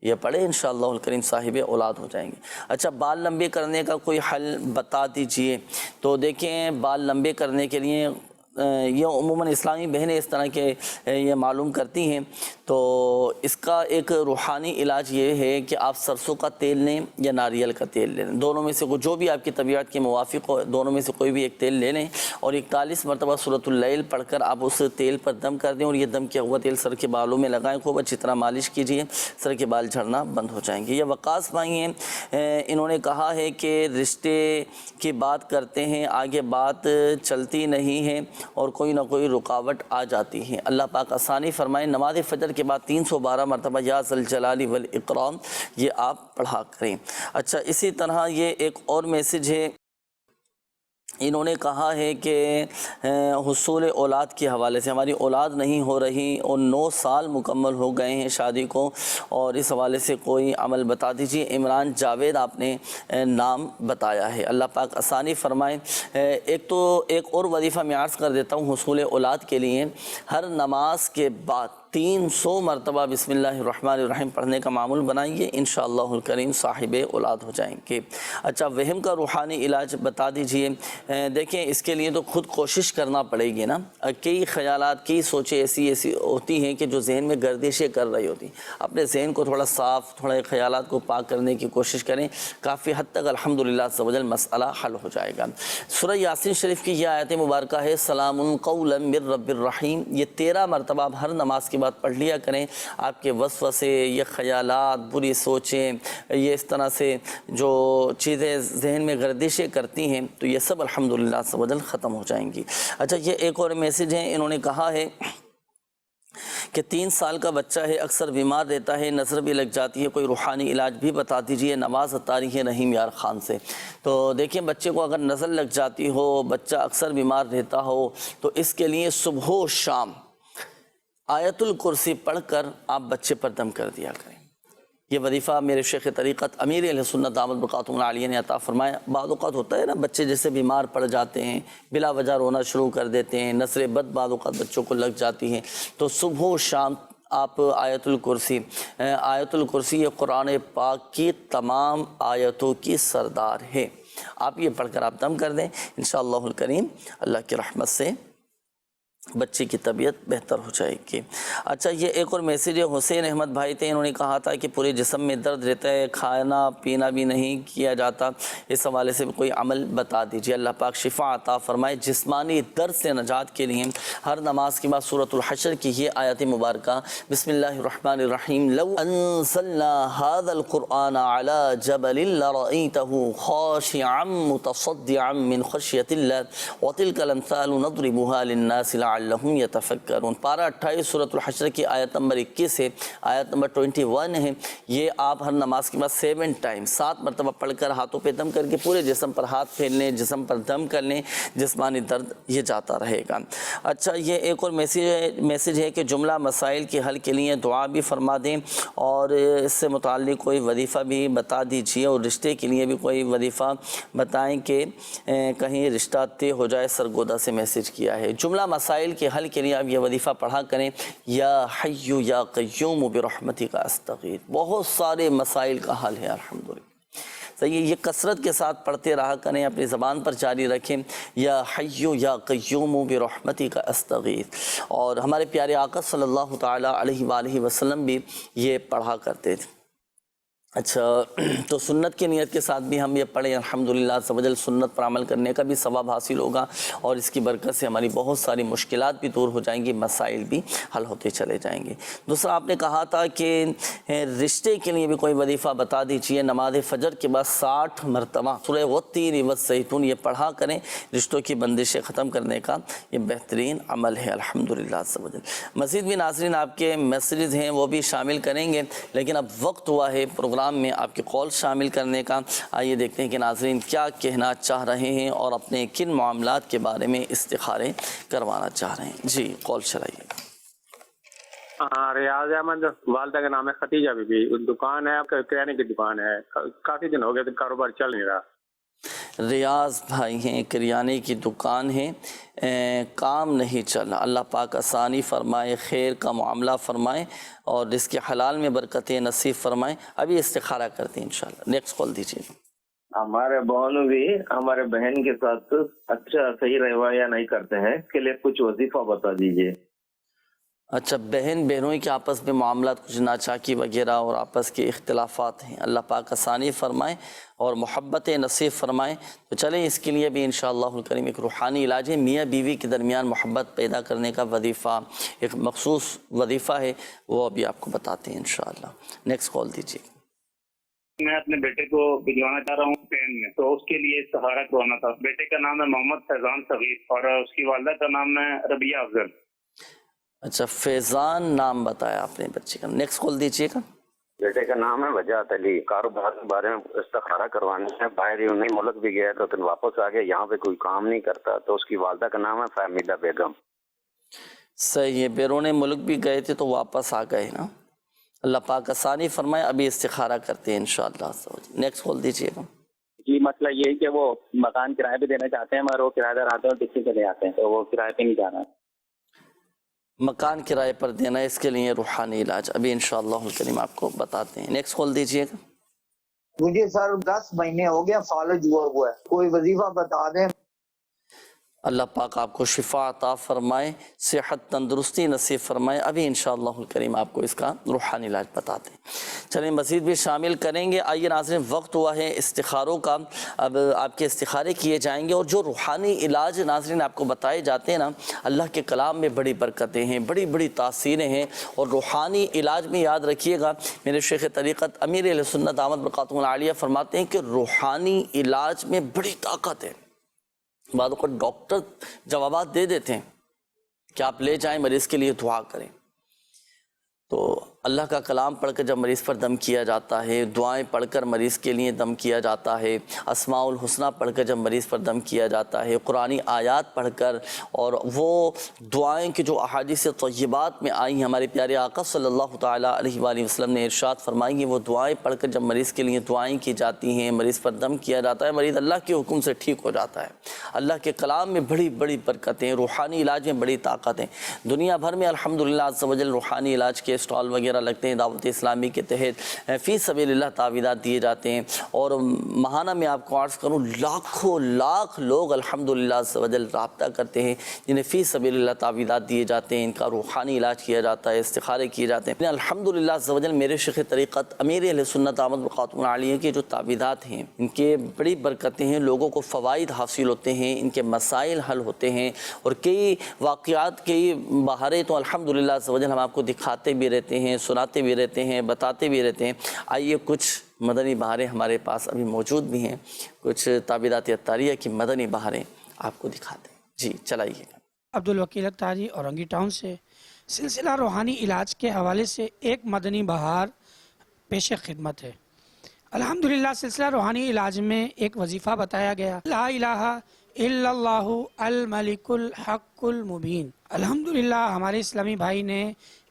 یہ پڑھے انشاءاللہ الکریم صاحب اولاد ہو جائیں گے۔ اچھا، بال لمبے کرنے کا کوئی حل بتا دیجئے۔ تو دیکھیں، بال لمبے کرنے کے لیے یہ عموماً اسلامی بہنیں اس طرح کے یہ معلوم کرتی ہیں، تو اس کا ایک روحانی علاج یہ ہے کہ آپ سرسوں کا تیل لیں یا ناریل کا تیل لیں، دونوں میں سے جو بھی آپ کی طبیعت کے موافق ہو، دونوں میں سے کوئی بھی ایک تیل لے لیں، اور 41 مرتبہ سورۃ اللیل پڑھ کر آپ اس تیل پر دم کر دیں، اور یہ دم کیا ہوا تیل سر کے بالوں میں لگائیں، خوب اچھی طرح مالش کیجیے، سر کے بال جھڑنا بند ہو جائیں گے۔ یہ وقاص بھائی ہیں، انہوں نے کہا ہے کہ رشتے کی بات کرتے ہیں، آگے بات چلتی نہیں ہے اور کوئی نہ کوئی رکاوٹ آ جاتی ہے، اللہ پاک آسانی فرمائیں۔ نماز فجر کے بعد 312 مرتبہ یا ذا الجلال والاکرام یہ آپ پڑھا کریں۔ اچھا، اسی طرح یہ ایک اور میسج ہے، انہوں نے کہا ہے کہ حصول اولاد کے حوالے سے ہماری اولاد نہیں ہو رہی اور 9 سال مکمل ہو گئے ہیں شادی کو، اور اس حوالے سے کوئی عمل بتا دیجیے۔ عمران جاوید آپ نے نام بتایا ہے، اللہ پاک آسانی فرمائے۔ ایک اور وظیفہ میں عرض کر دیتا ہوں حصول اولاد کے لیے، ہر نماز کے بعد 300 مرتبہ بسم اللہ الرحمن الرحیم پڑھنے کا معمول بنائیے، انشاءاللہ الکریم صاحب اولاد ہو جائیں گے۔ اچھا، وہم کا روحانی علاج بتا دیجئے۔ دیکھیں، اس کے لیے تو خود کوشش کرنا پڑے گی نا، کئی خیالات، کئی سوچیں ایسی ہوتی ہیں کہ جو ذہن میں گردشیں کر رہی ہوتی ہیں، اپنے ذہن کو تھوڑا صاف، تھوڑے خیالات کو پاک کرنے کی کوشش کریں، کافی حد تک الحمدللہ عز و جل مسئلہ حل ہو جائے گا۔ سورہ یاسین شریف کی یہ آیت مبارکہ ہے، سلام قولا من رب الرحیم، یہ 13 مرتبہ آپ ہر نماز کے بعد پڑھ لیا کریں۔ آپ کے وسوسے، یہ خیالات، بری سوچیں، یہ اس طرح سے جو چیزیں ذہن میں گردشیں کرتی ہیں، تو یہ سب الحمدللہ عز و جل ختم ہو جائیں گی۔ اچھا، یہ ایک اور میسج ہے، انہوں نے کہا ہے کہ 3 سال کا بچہ ہے، اکثر بیمار رہتا ہے، نظر بھی لگ جاتی ہے، کوئی روحانی علاج بھی بتا دیجئے۔ نواز عطاری ہے رحیم یار خان سے۔ تو دیکھیں، بچے کو اگر نظر لگ جاتی ہو، بچہ اکثر بیمار رہتا ہو، تو اس کے لیے صبح و شام آیت الکرسی پڑھ کر آپ بچے پر دم کر دیا کریں۔ یہ وظیفہ میرے شیخ طریقت امیر اہل سنت دامت برکاتہم العالیہ نے عطا فرمایا۔ بعض اوقات ہوتا ہے نا، بچے جیسے بیمار پڑ جاتے ہیں، بلا وجہ رونا شروع کر دیتے ہیں، نظر بد بعض اوقات بچوں کو لگ جاتی ہیں، تو صبح و شام آپ آیت الکرسی یہ قرآن پاک کی تمام آیتوں کی سردار ہے، آپ یہ پڑھ کر آپ دم کر دیں، انشاءاللہ الکریم اللہ کی رحمت سے بچے کی طبیعت بہتر ہو جائے گی۔ اچھا، یہ ایک اور میسیج ہے، حسین احمد بھائی تھے، انہوں نے کہا تھا کہ پورے جسم میں درد رہتا ہے، کھانا پینا بھی نہیں کیا جاتا، اس حوالے سے کوئی عمل بتا دیجیے، اللہ پاک شفا عطا فرمائے۔ جسمانی درد سے نجات کے لیے ہر نماز کے بعد سورۃ الحشر کی یہ آیت مبارکہ، بسم اللہ الرحمن الرحیم، لو انزلنا هذا القرآن على جبل لرأيته خاشعا متصدعا من خشیة اللہ وتلك الامثال نضربها للناس لعلهم يتفکرون۔ پارہ 28 سورۃ الحشر کی آیت نمبر 21 ہے، آیت نمبر 21 ہے، یہ آپ ہر نماز کے بعد 7 مرتبہ پڑھ کر ہاتھوں پہ دم کر کے پورے جسم پر ہاتھ پھیر لیں، جسم پر دم کر لیں، جسمانی درد یہ جاتا رہے گا۔ اچھا، یہ ایک اور میسیج ہے کہ جملہ مسائل کے حل کے لیے دعا بھی فرما دیں، اور اس سے متعلق کوئی وظیفہ بھی بتا دیجیے، اور رشتے کے لیے بھی کوئی وظیفہ بتائیں کہ کہیں رشتہ طے ہو جائے، سرگودا سے میسیج کیا ہے۔ جملہ مسائل کے حل کے لیے آپ یہ وظیفہ پڑھا کریں، یا حی یا قیوم برحمتک استغیث، بہت سارے مسائل کا حل ہے الحمدللہ۔ صحیح، یہ کثرت کے ساتھ پڑھتے رہا کریں، اپنی زبان پر جاری رکھیں، یا حی یا قیوم برحمتک استغیث۔ اور ہمارے پیارے آقا صلی اللہ تعالی علیہ وآلہ وسلم بھی یہ پڑھا کرتے تھے۔ اچھا، تو سنت کی نیت کے ساتھ بھی ہم یہ پڑھیں، الحمدللہ عز و جل سنت پر عمل کرنے کا بھی ثواب حاصل ہوگا، اور اس کی برکت سے ہماری بہت ساری مشکلات بھی دور ہو جائیں گی، مسائل بھی حل ہوتے چلے جائیں گے۔ دوسرا، آپ نے کہا تھا کہ رشتے کے لیے بھی کوئی وظیفہ بتا دیجیے، نماز فجر کے بعد 60 مرتبہ سورہ والتین والزیتون یہ پڑھا کریں، رشتوں کی بندشیں ختم کرنے کا یہ بہترین عمل ہے الحمدللہ عز و جل۔ مزید بھی ناظرین آپ کے میسیجز ہیں وہ بھی شامل کریں گے، لیکن اب وقت ہوا ہے پروگرام پروگرام میں آپ کے کال شامل کرنے کا۔ آئیے دیکھتے ہیں کہ ناظرین کیا کہنا چاہ رہے ہیں اور اپنے کن معاملات کے بارے میں استخارے کروانا چاہ رہے ہیں۔ جی کال چلائیے۔ ریاض احمد، والدہ کا نام ہے ختیجہ بی بی، دکان ہے کریانے کی دکان ہے، کافی دن ہو گئے تو کاروبار چل نہیں رہا۔ ریاض بھائی ہیں، کریانے کی دکان ہے، کام نہیں چل رہا۔ اللہ پاک آسانی فرمائے، خیر کا معاملہ فرمائے اور رزق کے حلال میں برکتیں نصیب فرمائے۔ ابھی استخارہ کرتے ہیں انشاءاللہ۔ نیکسٹ کال دیجیے۔ ہمارے بہن بھی ہمارے بہن کے ساتھ اچھا صحیح رویہ نہیں کرتے ہیں، اس کے لیے کچھ وظیفہ بتا دیجیے۔ اچھا، بہنوں کے آپس میں معاملات کچھ ناچاکی وغیرہ اور آپس کے اختلافات ہیں، اللہ پاک آسانی فرمائے اور محبت نصیب فرمائے۔ تو چلیں اس کے لیے بھی انشاءاللہ الکریم ایک روحانی علاج ہے، میاں بیوی کے درمیان محبت پیدا کرنے کا وظیفہ، ایک مخصوص وظیفہ ہے، وہ ابھی آپ کو بتاتے ہیں انشاءاللہ۔ نیکسٹ کال دیجیے۔ میں اپنے بیٹے کو بھجوانا چاہ رہا ہوں اسپین میں، تو اس کے لیے استخارہ کروانا تھا۔ بیٹے کا نام ہے محمد فیضان صغیر اور اس کی والدہ کا نام ہے ربیہ افضل۔ اچھا، فیضان نام بتایا آپ نے بچے کا۔ نیکسٹ کال دیجیے گا۔ بیٹے کا نام ہے وجاہت علی، کاروبار کے بارے میں استخارہ کروانا ہے، باہر ہی انہیں ملک بھی گیا تو پھر واپس آ گیا، یہاں پہ کوئی کام نہیں کرتا، تو اس کی والدہ کا نام ہے فہمیدہ بیگم۔ صحیح ہے، بیرون ملک بھی گئے تھے تو واپس آ گئے نا، اللہ پاک آسانی فرمائے۔ ابھی استخارہ کرتے ہیں انشاءاللہ۔ نیکسٹ کال دیجیے گا۔ جی مسئلہ یہ ہے کہ وہ مکان کرائے پہ دینا چاہتے ہیں، مگر وہ کرایہ دار آتے ہیں اور کسی چلے آتے ہیں، تو وہ کرائے پہ نہیں جانا ہے۔ مکان کرائے پر دینا ہے، اس کے لیے روحانی علاج ابھی انشاءاللہ الکریم آپ کو بتاتے ہیں۔ نیکسٹ کال دیجیے گا۔ مجھے سر 10 مہینے ہو گیا فالج ہوا ہے، کوئی وظیفہ بتا دیں۔ اللہ پاک آپ کو شفا عطا فرمائے، صحت تندرستی نصیب فرمائے۔ ابھی انشاءاللہ الکریم آپ کو اس کا روحانی علاج بتاتے ہیں۔ چلیں مزید بھی شامل کریں گے۔ آئیے ناظرین، وقت ہوا ہے استخاروں کا، اب آپ کے استخارے کیے جائیں گے، اور جو روحانی علاج ناظرین آپ کو بتائے جاتے ہیں نا، اللہ کے کلام میں بڑی برکتیں ہیں، بڑی بڑی تاثیریں ہیں، اور روحانی علاج میں یاد رکھیے گا، میرے شیخ طریقت امیر اہل سنت دامت برکاتہم العالیہ فرماتے ہیں کہ روحانی علاج میں بڑی طاقت ہے۔ بعض اوقات ڈاکٹر جوابات دے دیتے ہیں کہ آپ لے جائیں مریض کے لیے دعا کریں، تو اللہ کا کلام پڑھ کر جب مریض پر دم کیا جاتا ہے، دعائیں پڑھ کر مریض کے لیے دم کیا جاتا ہے، اسماء الحسنہ پڑھ کر جب مریض پر دم کیا جاتا ہے، قرآنی آیات پڑھ کر، اور وہ دعائیں کہ جو احادیث طیبات میں آئی ہیں، ہمارے پیارے آقا صلی اللہ تعالیٰ علیہ وآلہ وسلم نے ارشاد فرمائی ہیں، وہ دعائیں پڑھ کر جب مریض کے لیے دعائیں کی جاتی ہیں، مریض پر دم کیا جاتا ہے، مریض اللہ کے حکم سے ٹھیک ہو جاتا ہے۔ اللہ کے کلام میں بڑی بڑی برکتیں، روحانی علاج میں بڑی طاقت ہیں۔ دنیا بھر میں الحمدللہ عز و جل روحانی علاج کے اسٹال وغیرہ لگتے ہیں، دعوت اسلامی کے تحت فی سبیل اللہ تعویذات دیے جاتے ہیں، اور ماہانہ میں آپ کو عرض کروں لاکھوں لاکھ لوگ الحمدللہ عز و جل رابطہ کرتے ہیں جنہیں فی سبیل اللہ تعویذات دیے جاتے ہیں، ان کا روحانی علاج کیا جاتا ہے، استخارے کیے جاتے ہیں۔ الحمدللہ عز و جل میرے شیخ طریقت امیر اہل سنت دامت برکاتہم العالیہ کے جو تعویذات ہیں، ان کے بڑی برکتیں ہیں، لوگوں کو فوائد حاصل ہوتے ہیں، ان کے مسائل حل ہوتے ہیں، اور کئی واقعات کئی بہاریں تو الحمدللہ عز و جل ہم آپ کو دکھاتے بھی رہتے ہیں، سناتے بھی رہتے ہیں، بتاتے بھی رہتے ہیں۔ آئیے کچھ مدنی بہاریں ہمارے پاس ابھی موجود بھی ہیں، کچھ تعویذات عطاریہ کی مدنی بہاریں آپ کو دکھاتے ہیں۔ جی چلائیے گا۔ عبدالوکیل اختاری اورنگی ٹاؤن سے سلسلہ روحانی علاج کے حوالے سے ایک مدنی بہار پیش خدمت ہے۔ الحمدللہ سلسلہ روحانی علاج میں ایک وظیفہ بتایا گیا، لا الہ الا اللہ الملک الحق المبین۔ الحمدللہ ہمارے اسلامی بھائی نے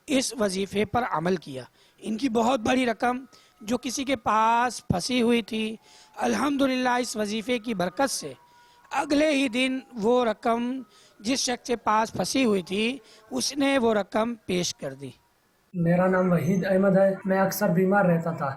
اس وظیفے پر عمل کیا۔ ان کی بہت بڑی رقم جو کسی کے پاس پھنسی ہوئی تھی، الحمدللہ اس وظیفے کی برکت سے اگلے ہی دن وہ رقم جس شخص کے پاس پھنسی ہوئی تھی اس نے وہ رقم پیش کر دی۔ میرا نام وحید احمد ہے، میں اکثر بیمار رہتا تھا،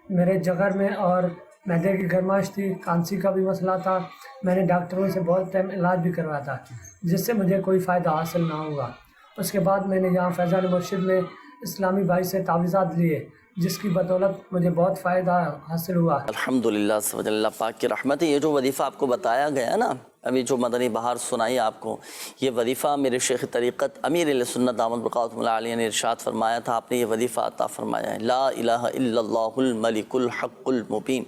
میرے جگر میں اور معدے کی گرمائش تھی، کانسی کا بھی مسئلہ تھا، میں نے ڈاکٹروں سے بہت ٹائم علاج بھی کروایا تھا جس سے مجھے کوئی فائدہ حاصل نہ ہوا۔ اس کے بعد میں نے یہاں فیضان مرشد میں اسلامی بھائی سے تعویذات لیے جس کی بدولت مجھے بہت فائدہ حاصل ہوا۔ الحمدللہ اللہ پاک کی رحمت ہے۔ یہ جو وظیفہ آپ کو بتایا گیا نا، ابھی جو مدنی بہار سنائی آپ کو، یہ وظیفہ میرے شیخ طریقت امیر اہل سنت دامت برکاتہم اللہ علیہ نے ارشاد فرمایا تھا، آپ نے یہ وظیفہ عطا فرمایا ہے، لا الہ الا اللہ الملک الحق المبین،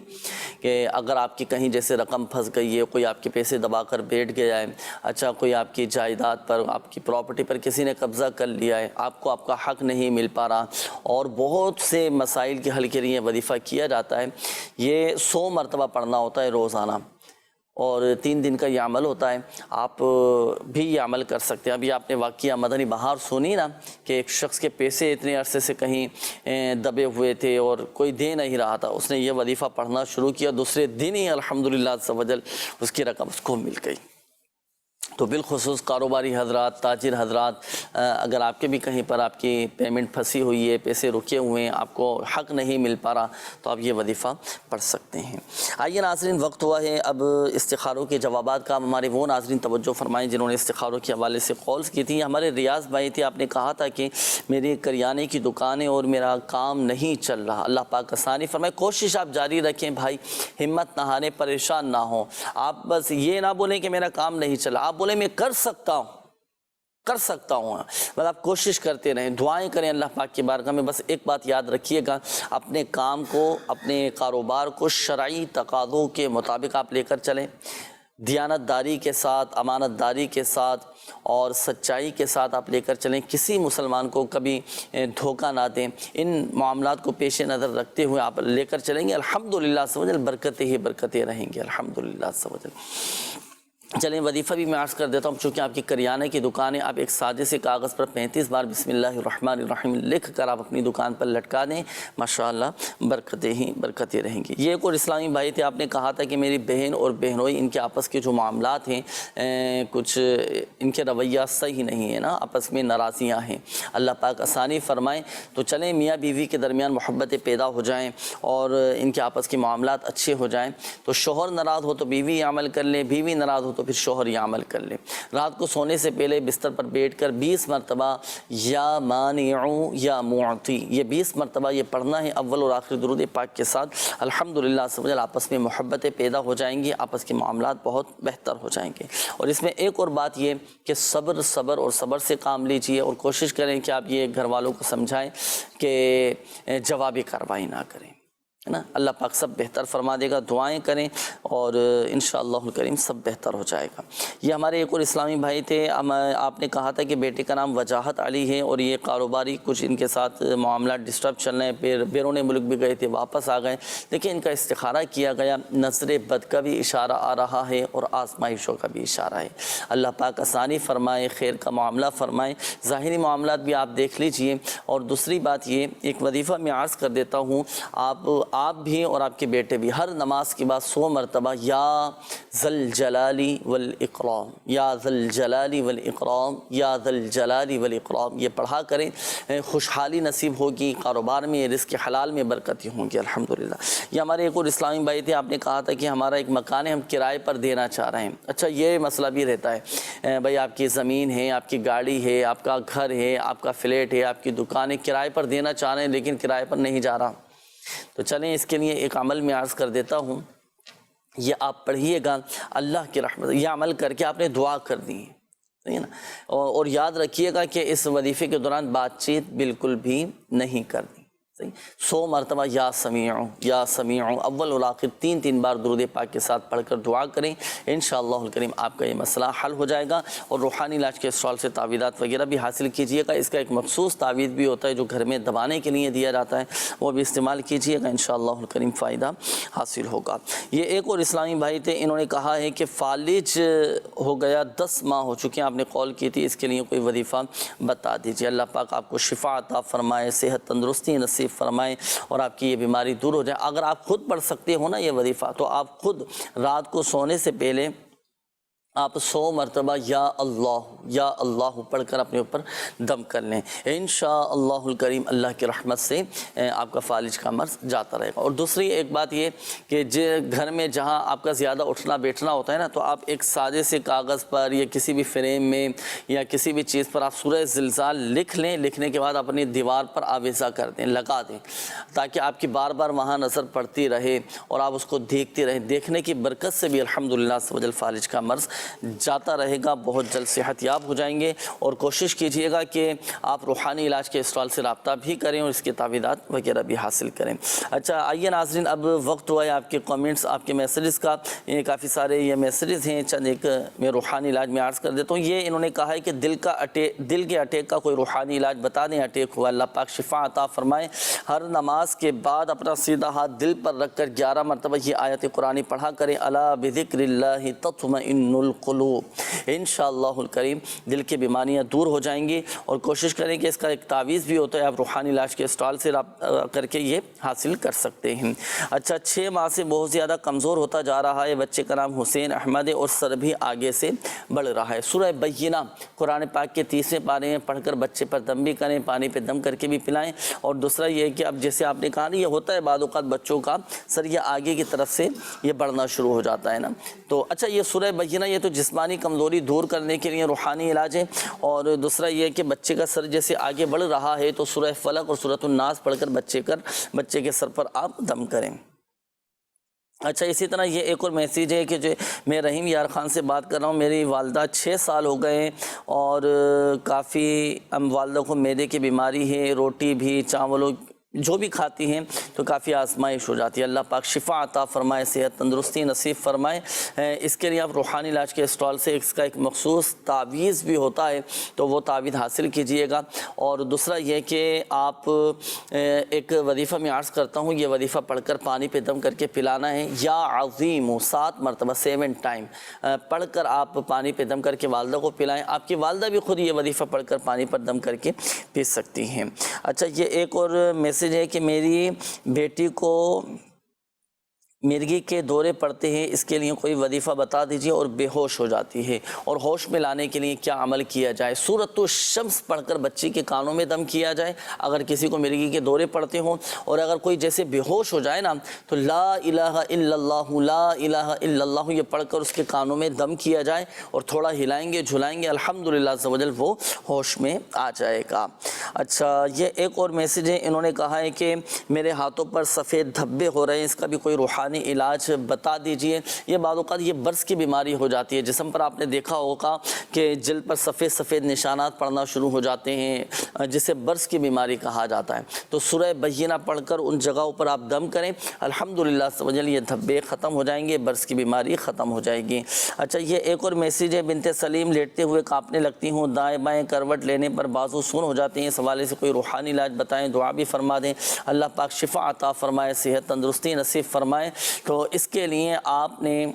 کہ اگر آپ کی کہیں جیسے رقم پھنس گئی ہے، کوئی آپ کے پیسے دبا کر بیٹھ گیا ہے، اچھا کوئی آپ کی جائیداد پر، آپ کی پراپرٹی پر کسی نے قبضہ کر لیا ہے، آپ کو آپ کا حق نہیں مل پا رہا، اور بہت سے مسائل کے حل کے لیے وظیفہ کیا جاتا ہے، یہ 100 مرتبہ پڑھنا ہوتا ہے روزانہ، اور 3 دن کا یہ عمل ہوتا ہے، آپ بھی یہ عمل کر سکتے ہیں۔ ابھی آپ نے واقعہ مدنی بہار سنی نا، کہ ایک شخص کے پیسے اتنے عرصے سے کہیں دبے ہوئے تھے اور کوئی دے نہیں رہا تھا، اس نے یہ وظیفہ پڑھنا شروع کیا، دوسرے دن ہی الحمدللہ عز و جل اس کی رقم اس کو مل گئی۔ تو بالخصوص کاروباری حضرات، تاجر حضرات، اگر آپ کے بھی کہیں پر آپ کی پیمنٹ پھنسی ہوئی ہے، پیسے رکے ہوئے ہیں، آپ کو حق نہیں مل پا رہا، تو آپ یہ وظیفہ پڑھ سکتے ہیں۔ آئیے ناظرین، وقت ہوا ہے اب استخاروں کے جوابات کا۔ ہمارے وہ ناظرین توجہ فرمائیں جنہوں نے استخاروں کے حوالے سے کالز کی تھی۔ ہمارے ریاض بھائی تھے، آپ نے کہا تھا کہ میری کریانے کی دکان ہے اور میرا کام نہیں چل رہا، اللہ پاک آسانی فرمائے۔ کوشش آپ جاری رکھیں بھائی، ہمت نہ ہاریں، پریشان نہ ہوں، آپ بس یہ نہ بولیں کہ میرا کام نہیں چلا، آپ بولیں میں کر سکتا ہوں، بس آپ کوشش کرتے رہیں، دعائیں کریں اللہ پاک کی بارگاہ میں۔ بس ایک بات یاد رکھیے گا، اپنے کام کو، اپنے کاروبار کو شرعی تقاضوں کے مطابق آپ لے کر چلیں، دیانت داری کے ساتھ، امانت داری کے ساتھ اور سچائی کے ساتھ آپ لے کر چلیں، کسی مسلمان کو کبھی دھوکہ نہ دیں، ان معاملات کو پیش نظر رکھتے ہوئے آپ لے کر چلیں گے، الحمدللہ عز و جل برکتیں ہی برکتیں رہیں گے، الحمدللہ عز و جل۔ چلیں وظیفہ بھی میں عرض کر دیتا ہوں، چونکہ آپ کی کریانے کی دکان ہے، آپ ایک سادے سے کاغذ پر 35 بار بسم اللہ الرحمن الرحیم لکھ کر آپ اپنی دکان پر لٹکا دیں، ماشاءاللہ برکتیں ہی برکتیں رہیں گی۔ یہ ایک اور اسلامی بھائی تھے، آپ نے کہا تھا کہ میری بہن اور بہنوئی، ان کے آپس کے جو معاملات ہیں کچھ ان کے رویہ صحیح نہیں ہے نا، آپس میں ناراضیاں ہیں، اللہ پاک آسانی فرمائیں۔ تو چلیں میاں بیوی کے درمیان محبتیں پیدا ہو جائیں اور ان کے آپس کے معاملات اچھے ہو جائیں، تو شوہر ناراض ہو تو بیوی عمل کر لے، بیوی ناراض ہو تو پھر شوہر یہ عمل کر لے۔ رات کو سونے سے پہلے بستر پر بیٹھ کر 20 مرتبہ یا مانع یا معطی، یہ 20 مرتبہ یہ پڑھنا ہے اول اور آخر درود پاک کے ساتھ، الحمدللہ عز و جل آپس میں محبتیں پیدا ہو جائیں گی، آپس کے معاملات بہت بہتر ہو جائیں گے۔ اور اس میں ایک اور بات یہ کہ صبر اور صبر سے کام لیجئے، اور کوشش کریں کہ آپ یہ گھر والوں کو سمجھائیں کہ جوابی کارروائی نہ کریں، ہے نا، اللہ پاک سب بہتر فرما دے گا، دعائیں کریں اور انشاءاللہ الکریم سب بہتر ہو جائے گا۔ یہ ہمارے ایک اور اسلامی بھائی تھے، آپ نے کہا تھا کہ بیٹے کا نام وجاہت علی ہے اور یہ کاروباری کچھ ان کے ساتھ معاملات ڈسٹرب چل رہے ہیں، پھر بیرون ملک بھی گئے تھے، واپس آ گئے، لیکن ان کا استخارہ کیا گیا، نظر بد کا بھی اشارہ آ رہا ہے اور آزمائشوں کا بھی اشارہ ہے، اللہ پاک آسانی فرمائے، خیر کا معاملہ فرمائے، ظاہری معاملات بھی آپ دیکھ لیجئے۔ اور دوسری بات یہ ایک وظیفہ میں عرض کر دیتا ہوں، آپ بھی اور آپ کے بیٹے بھی ہر نماز کے بعد 100 مرتبہ یا ذل جلالی والاکرام، یا ذل جلالی والاکرام، یا ذل جلالی والاکرام یہ پڑھا کریں، خوشحالی نصیب ہوگی، کاروبار میں، رزق حلال میں برکتیں ہوں گی الحمدللہ۔ یہ ہمارے ایک اور اسلامی بھائی تھے، آپ نے کہا تھا کہ ہمارا ایک مکان ہے، ہم کرائے پر دینا چاہ رہے ہیں۔ اچھا یہ مسئلہ بھی رہتا ہے بھائی، آپ کی زمین ہے، آپ کی گاڑی ہے، آپ کا گھر ہے، آپ کا فلیٹ ہے، آپ کی دکان ہے، کرائے پر دینا چاہ رہے ہیں لیکن کرائے پر نہیں جا رہا، تو چلیں اس کے لیے ایک عمل میں عرض کر دیتا ہوں، یہ آپ پڑھیے گا، اللہ کی رحمت، یہ عمل کر کے آپ نے دعا کر دی ہے، صحیح ہے نا، اور یاد رکھیے گا کہ اس وظیفے کے دوران بات چیت بالکل بھی نہیں کرنی، 100 مرتبہ یا سمیع اول اور آخر 3 بار درود پاک کے ساتھ پڑھ کر دعا کریں، انشاءاللہ الکریم آپ کا یہ مسئلہ حل ہو جائے گا۔ اور روحانی علاج کے اسٹال سے تعویذات وغیرہ بھی حاصل کیجیے گا، اس کا ایک مخصوص تعویذ بھی ہوتا ہے جو گھر میں دبانے کے لیے دیا جاتا ہے، وہ بھی استعمال کیجیے گا، انشاءاللہ الکریم فائدہ حاصل ہوگا۔ یہ ایک اور اسلامی بھائی تھے، انہوں نے کہا ہے کہ فالج ہو گیا، 10 ماہ ہو چکے ہیں، آپ نے کال کی تھی، اس کے لیے کوئی وظیفہ بتا دیجیے، اللہ پاک آپ کو شفا عطا فرمائے، صحت تندرستی نصیب فرمائے اور آپ کی یہ بیماری دور ہو جائے۔ اگر آپ خود پڑھ سکتے ہو نا یہ وظیفہ، تو آپ خود رات کو سونے سے پہلے آپ 100 مرتبہ یا اللہ پڑھ کر اپنے اوپر دم کر لیں، انشاءاللہ الکریم اللہ کی رحمت سے آپ کا فالج کا مرض جاتا رہے گا۔ اور دوسری ایک بات یہ کہ گھر میں جہاں آپ کا زیادہ اٹھنا بیٹھنا ہوتا ہے نا، تو آپ ایک سادے سے کاغذ پر یا کسی بھی فریم میں یا کسی بھی چیز پر آپ سورہ زلزال لکھ لیں، لکھنے کے بعد اپنی دیوار پر آویزہ کر دیں، لگا دیں، تاکہ آپ کی بار بار وہاں نظر پڑتی رہے اور آپ اس کو دیکھتے رہیں، دیکھنے کی برکت سے بھی الحمدللہ عز و جل فالج کا مرض جاتا رہے گا، بہت جلد صحت یاب ہو جائیں گے۔ اور کوشش کیجئے گا کہ آپ روحانی علاج کے اسٹال سے رابطہ بھی کریں اور اس کے تعویذات وغیرہ بھی حاصل کریں۔ اچھا آئیے ناظرین، اب وقت ہوا ہے آپ کے کامنٹس، آپ کے میسیجز کا۔ یہ کافی سارے یہ میسیجز ہیں، چند ایک میں روحانی علاج میں عرض کر دیتا ہوں۔ یہ انہوں نے کہا ہے کہ دل کے اٹیک کا کوئی روحانی علاج بتا دیں، اٹیک ہوا، اللہ پاک شفا عطا فرمائے۔ ہر نماز کے بعد اپنا سیدھا ہاتھ دل پر رکھ کر 11 مرتبہ یہ آیت قرآنی پڑھا کریں، الا بذکر اللہ تطمئن القلوب۔ انشاءاللہ الکریم دل کی بیماریاں دور ہو جائیں گی۔ اور کوشش کریں کہ اس کا ایک تعویذ بھی ہوتا ہے، آپ روحانی علاج کے اسٹال سے کر کے یہ حاصل کر سکتے ہیں۔ اچھا 6 ماہ سے بہت زیادہ کمزور ہوتا جا رہا ہے، بچے کا نام حسین احمد ہے اور سر بھی آگے سے بڑھ رہا ہے۔ سورہ بینہ قرآن پاک کے 30ویں پارے میں پڑھ کر بچے پر دم بھی کریں، پانی پہ دم کر کے بھی پلائیں۔ اور دوسرا یہ ہے کہ اب جیسے آپ نے کہا نا، یہ ہوتا ہے بعض اوقات بچوں کا سر یہ آگے کی طرف سے یہ بڑھنا شروع ہو جاتا ہے نا۔ تو اچھا یہ سورہ بینہ یہ تو جسمانی کمزوری دور کرنے کے لیے روحانی علاج ہے، اور دوسرا یہ ہے کہ بچے کا سر جیسے آگے بڑھ رہا ہے تو سورہ فلق اور سورۃ الناس پڑھ کر بچے کے سر پر آپ دم کریں۔ اچھا اسی طرح یہ ایک اور میسیج ہے کہ جو میں رحیم یار خان سے بات کر رہا ہوں، میری والدہ 6 سال ہو گئے ہیں اور کافی والدہ کو معدے کی بیماری ہے، روٹی بھی چاولوں جو بھی کھاتی ہیں تو کافی آزمائش ہو جاتی ہے۔ اللہ پاک شفا عطا فرمائے، صحت تندرستی نصیب فرمائے۔ اس کے لیے آپ روحانی علاج کے اسٹال سے اس کا ایک مخصوص تعویذ بھی ہوتا ہے، تو وہ تعویذ حاصل کیجئے گا۔ اور دوسرا یہ کہ آپ ایک وظیفہ میں عرض کرتا ہوں، یہ وظیفہ پڑھ کر پانی پہ دم کر کے پلانا ہے، یا عظیم 7 مرتبہ 7 ٹائم پڑھ کر آپ پانی پہ دم کر کے والدہ کو پلائیں۔ آپ کی والدہ بھی خود یہ وظیفہ پڑھ کر پانی پر دم کر کے پی سکتی ہیں۔ اچھا یہ ایک اور میسیج ہے کہ میری بیٹی کو مرگی کے دورے پڑتے ہیں، اس کے لیے کوئی وظیفہ بتا دیجیے، اور بے ہوش ہو جاتی ہے، اور ہوش میں لانے کے لیے کیا عمل کیا جائے؟ سورۃ الشمس پڑھ کر بچی کے کانوں میں دم کیا جائے اگر کسی کو مرگی کے دورے پڑتے ہوں، اور اگر کوئی جیسے بے ہوش ہو جائے نا تو لا الہ الا اللہ لا الہ الا اللہ یہ پڑھ کر اس کے کانوں میں دم کیا جائے اور تھوڑا ہلائیں گے جھلائیں گے، الحمدللہ عز و جل وہ ہوش میں آ جائے گا۔ اچھا یہ ایک اور میسیج ہے، انہوں نے کہا ہے کہ میرے ہاتھوں پر سفید دھبے ہو رہے ہیں، اس کا بھی کوئی روحانی علاج بتا دیجئے۔ یہ بعض اوقات یہ برس کی بیماری ہو جاتی ہے، جسم پر آپ نے دیکھا ہوگا کہ جلد پر سفید سفید نشانات پڑنا شروع ہو جاتے ہیں، جسے برس کی بیماری کہا جاتا ہے۔ تو سورہ بینہ پڑھ کر ان جگہوں پر آپ دم کریں، الحمدللہ سمجھیں یہ دھبے ختم ہو جائیں گے، برس کی بیماری ختم ہو جائے گی۔ اچھا یہ ایک اور میسیج ہے، بنت سلیم لیٹتے ہوئے کانپنے لگتی ہوں، دائیں بائیں کروٹ لینے پر بازو سن ہو جاتے ہیں، اس حوالے سے کوئی روحانی علاج بتائیں، دعا بھی فرما دیں، اللہ پاک شفا عطا فرمائے، صحت تندرستی نصیب فرمائے۔ تو اس کے لیے آپ نے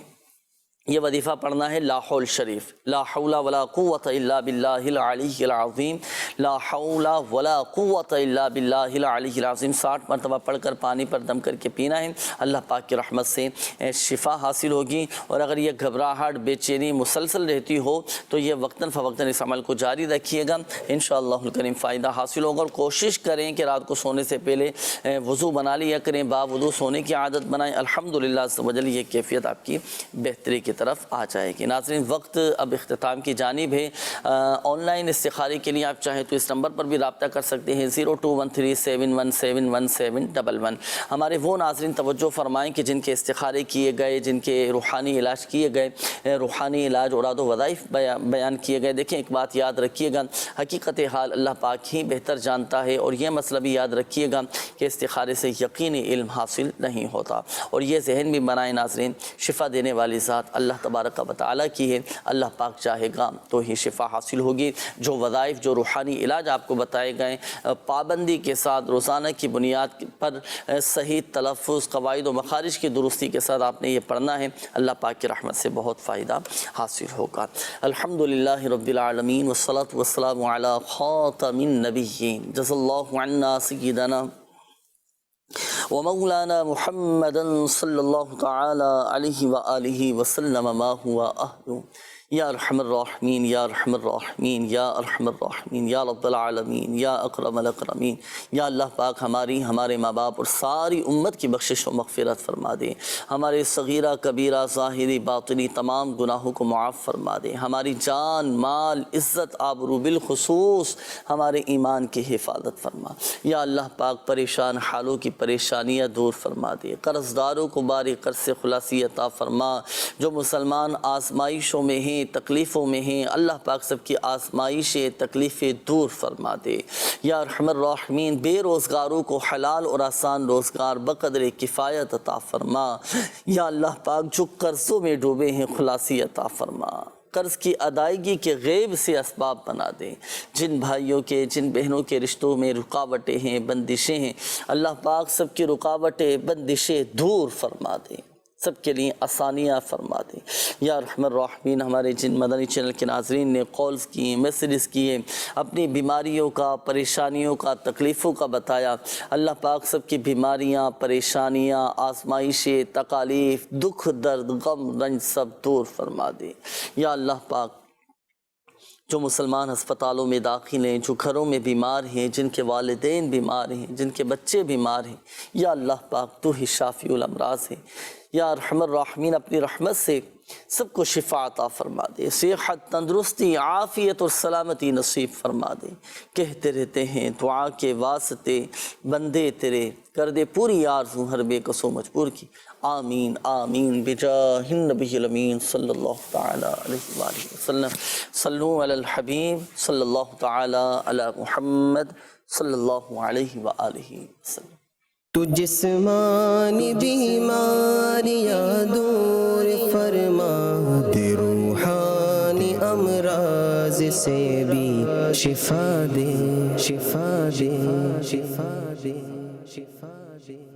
یہ وظیفہ پڑھنا ہے، لا حول شریف، لا حول ولا قوت الا باللہ العلی العظیم، لا حول ولا قوت الا باللہ العلی العظیم 60 مرتبہ پڑھ کر پانی پر دم کر کے پینا ہے، اللہ پاک کی رحمت سے شفا حاصل ہوگی۔ اور اگر یہ گھبراہٹ بے چینی مسلسل رہتی ہو تو یہ وقتاً فوقتاً اس عمل کو جاری رکھیے گا، انشاءاللہ الکریم فائدہ حاصل ہوگا۔ اور کوشش کریں کہ رات کو سونے سے پہلے وضو بنا لیا کریں، باوضو سونے کی عادت بنائیں، الحمدللہ عز و جل یہ کیفیت آپ کی بہتری کی طرف آ جائے گی۔ ناظرین وقت اب اختتام کی جانب ہے، آن لائن استخارے کے لیے آپ چاہیں تو اس نمبر پر بھی رابطہ کر سکتے ہیں 0213717111۔ ہمارے وہ ناظرین توجہ فرمائیں کہ جن کے استخارے کیے گئے، جن کے روحانی علاج کیے گئے، روحانی علاج اوراد و وظائف بیان کیے گئے، دیکھیں ایک بات یاد رکھیے گا، حقیقت حال اللہ پاک ہی بہتر جانتا ہے، اور یہ مسئلہ بھی یاد رکھیے گا کہ استخارے سے یقینی علم حاصل نہیں ہوتا، اور یہ ذہن بھی بنائیں ناظرین، شفا دینے والی ذات اللہ تبارک و تعالیٰ کی ہے، اللہ پاک چاہے گا تو ہی شفا حاصل ہوگی۔ جو وظائف جو روحانی علاج آپ کو بتائے گئے، پابندی کے ساتھ روزانہ کی بنیاد پر صحیح تلفظ، قواعد و مخارج کی درستی کے ساتھ آپ نے یہ پڑھنا ہے، اللہ پاک کی رحمت سے بہت فائدہ حاصل ہوگا۔ الحمدللہ رب العالمین والصلاة والسلام علی خاتم النبیین، جزا اللہ عنا سیدنا ومولانا محمد صلی اللہ تعالی علیہ وآلہ وسلم ما ہوا اہل، یا ارحم الراحمین یا ارحم الراحمین یا ارحم الراحمین یا رب العالمین یا اکرم الاکرمین۔ یا اللہ پاک ہمارے ماں باپ اور ساری امت کی بخشش و مغفرت فرما دے، ہمارے صغیرہ کبیرہ ظاہری باطنی تمام گناہوں کو معاف فرما دے، ہماری جان مال عزت آبرو بالخصوص ہمارے ایمان کی حفاظت فرما۔ یا اللہ پاک پریشان حالوں کی پریشانیاں دور فرما دے، قرض داروں کو باری قرض سے خلاصی عطا فرما، جو مسلمان آزمائشوں میں ہیں ہیں، تکلیفوں میں ہیں، اللہ پاک سب کی آزمائشیں تکلیفیں دور فرما دے۔ یا ارحم الراحمین بے روزگاروں کو حلال اور آسان روزگار بقدر کفایت عطا فرما۔ یا اللہ پاک جو قرضوں میں ڈوبے ہیں خلاصی عطا فرما، قرض کی ادائیگی کے غیب سے اسباب بنا دیں۔ جن بھائیوں کے جن بہنوں کے رشتوں میں رکاوٹیں ہیں، بندشیں ہیں، اللہ پاک سب کی رکاوٹیں بندشیں دور فرما دیں، سب کے لیے آسانیاں فرما دیں۔ یا رحم الراحمین ہمارے جن مدنی چینل کے ناظرین نے کالز کیے، میسیجز کیے، اپنی بیماریوں کا، پریشانیوں کا، تکلیفوں کا بتایا، اللہ پاک سب کی بیماریاں، پریشانیاں، آزمائشیں، تکالیف، دکھ، درد، غم، رنج سب دور فرما دے۔ یا اللہ پاک جو مسلمان ہسپتالوں میں داخل ہیں، جو گھروں میں بیمار ہیں، جن کے والدین بیمار ہیں، جن کے بچے بیمار ہیں، یا اللہ پاک تو ہی شافی الامراض ہے۔ یا ارحم الراحمین اپنی رحمت سے سب کو شفا عطا فرما دے، صحت، تندرستی، عافیت اور سلامتی نصیب فرما دے۔ کہتے رہتے ہیں دعا کے واسطے بندے تیرے، کر دے پوری آرزو ہر بے کسو مجبور کی۔ آمین آمین بجاہ النبی الامین صلی اللہ تعالی علیہ وآلہ وسلم۔ صلو علی الحبیب صلی اللہ تعالی علی محمد صلی اللہ علیہ وآلہ وسلم۔ تو جسمانی بیماریاں دور فرما دے، روحانی امراض سے بھی شفا دے، شفا دے، شفا دے، شفا دے۔